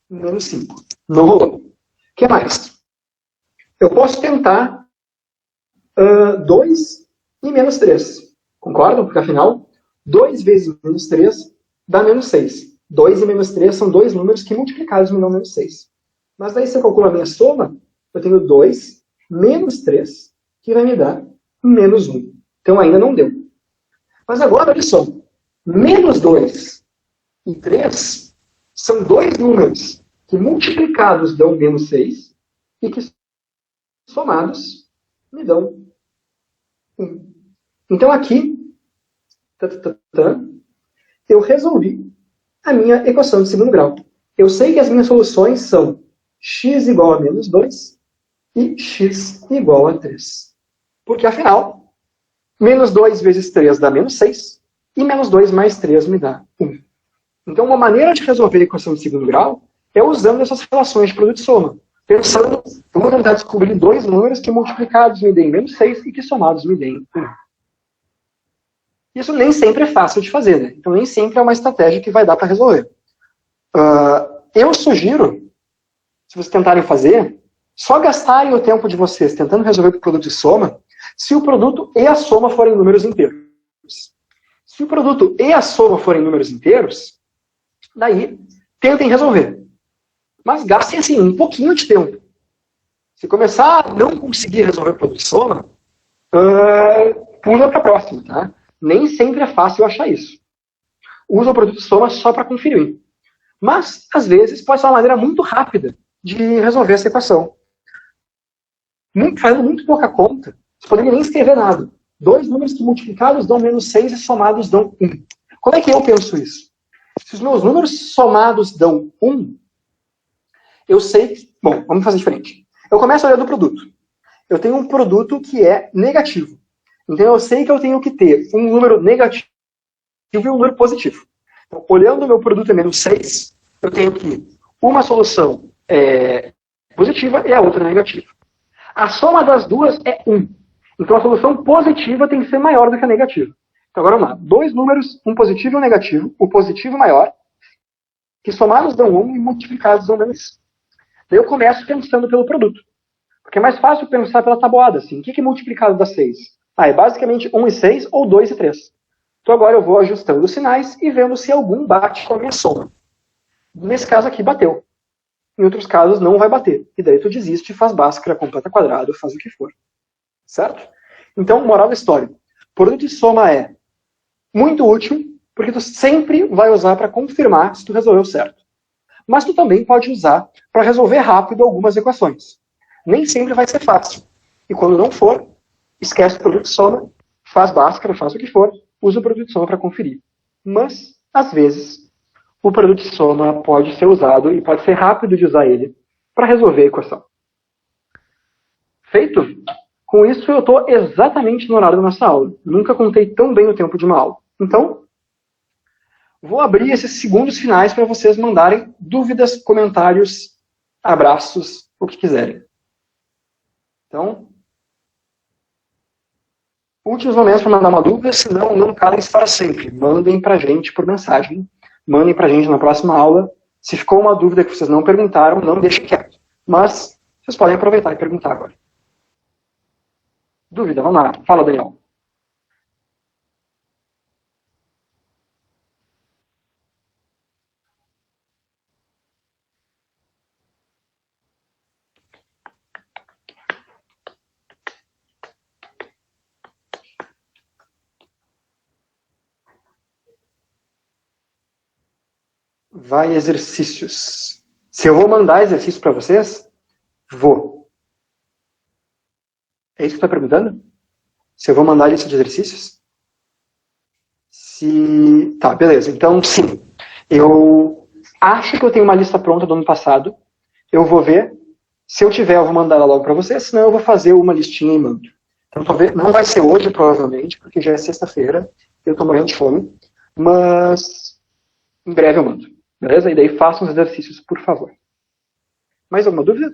menos 5. Não rolou. O que mais? Eu posso tentar 2 e menos 3. Concordam? Porque afinal, 2 vezes menos 3 dá menos 6. 2 e menos 3 são dois números que multiplicados me dão menos 6. Mas daí, se eu calculo a minha soma, eu tenho 2 menos 3, que vai me dar menos 1. Então ainda não deu. Mas agora, olha só. Menos 2 e 3 são dois números que multiplicados dão menos 6 e que somados me dão 1. Então aqui, eu resolvi a minha equação de segundo grau. Eu sei que as minhas soluções são x igual a menos 2 e x igual a 3. Porque afinal, menos 2 vezes 3 dá menos 6 e menos 2 mais 3 me dá 1. Então, uma maneira de resolver a equação de segundo grau é usando essas relações de produto e soma. Pensando, eu vou tentar descobrir dois números que multiplicados me deem menos 6 e que somados me deem 1. Isso nem sempre é fácil de fazer, né? Então, nem sempre é uma estratégia que vai dar para resolver. Eu sugiro, se vocês tentarem fazer, só gastarem o tempo de vocês tentando resolver o produto e soma, se o produto e a soma forem números inteiros. Se o produto e a soma forem números inteiros, daí, tentem resolver. Mas gastem, assim, um pouquinho de tempo. Se começar a não conseguir resolver o produto e soma, pula para a próxima, tá? Nem sempre é fácil achar isso. Usa o produto e soma só para conferir. Mas, às vezes, pode ser uma maneira muito rápida de resolver essa equação. Fazendo muito pouca conta, você poderia nem escrever nada. Dois números que multiplicados dão menos 6 e somados dão 1. Como é que eu penso isso? Se os meus números somados dão 1, eu sei que... Bom, vamos fazer diferente. Eu começo olhando o produto. Eu tenho um produto que é negativo. Então eu sei que eu tenho que ter um número negativo e um número positivo. Então, olhando o meu produto é menos 6, eu tenho que uma solução é positiva e a outra é negativa. A soma das duas é 1. Então a solução positiva tem que ser maior do que a negativa. Então agora vamos lá. Dois números, um positivo e um negativo. O positivo maior, que somados dão 1 e multiplicados dão menos. Daí eu começo pensando pelo produto. Porque é mais fácil pensar pela tabuada. Assim. O que é multiplicado dá 6? É basicamente 1 e 6 ou 2 e 3. Então agora eu vou ajustando os sinais e vendo se algum bate com a minha soma. Nesse caso aqui bateu. Em outros casos não vai bater. E daí tu desiste, faz Bhaskara, completa quadrado, faz o que for. Certo? Então, moral da história. Produto e soma é muito útil, porque tu sempre vai usar para confirmar se tu resolveu certo. Mas tu também pode usar para resolver rápido algumas equações. Nem sempre vai ser fácil. E quando não for, esquece o produto e soma, faz Bhaskara, faz o que for, usa o produto e soma para conferir. Mas, às vezes, o produto e soma pode ser usado e pode ser rápido de usar ele para resolver a equação. Feito? Com isso, eu estou exatamente no horário da nossa aula. Nunca contei tão bem o tempo de uma aula. Então, vou abrir esses segundos finais para vocês mandarem dúvidas, comentários, abraços, o que quiserem. Então, últimos momentos para mandar uma dúvida, senão não calem-se para sempre. Mandem para a gente por mensagem. Mandem para a gente na próxima aula. Se ficou uma dúvida que vocês não perguntaram, não deixem quieto. Mas vocês podem aproveitar e perguntar agora. Dúvida, vamos lá. Fala, Daniel. Vai exercícios. Se eu vou mandar exercício para vocês, vou. É isso que você está perguntando? Se eu vou mandar lista de exercícios? Tá, beleza. Então, sim. Eu acho que eu tenho uma lista pronta do ano passado. Eu vou ver. Se eu tiver, eu vou mandar ela logo para vocês. Senão, eu vou fazer uma listinha e mando. Então, não vai ser hoje, provavelmente, porque já é sexta-feira. Eu estou morrendo de fome. Mas, em breve eu mando. Beleza? E daí, façam os exercícios, por favor. Mais alguma dúvida?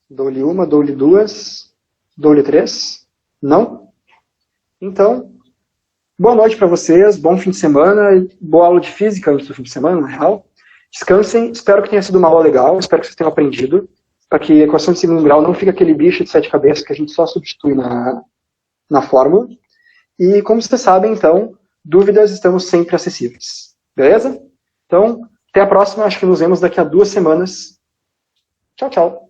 Dou-lhe uma, dou-lhe duas, dou-lhe três? Não? Então, boa noite para vocês, bom fim de semana, boa aula de física antes do fim de semana, na real. Descansem, espero que tenha sido uma aula legal, espero que vocês tenham aprendido, para que a equação de segundo grau não fique aquele bicho de sete cabeças que a gente só substitui na fórmula. E como vocês sabem, então, dúvidas estamos sempre acessíveis. Beleza? Então, até a próxima, acho que nos vemos daqui a 2 semanas. Tchau, tchau.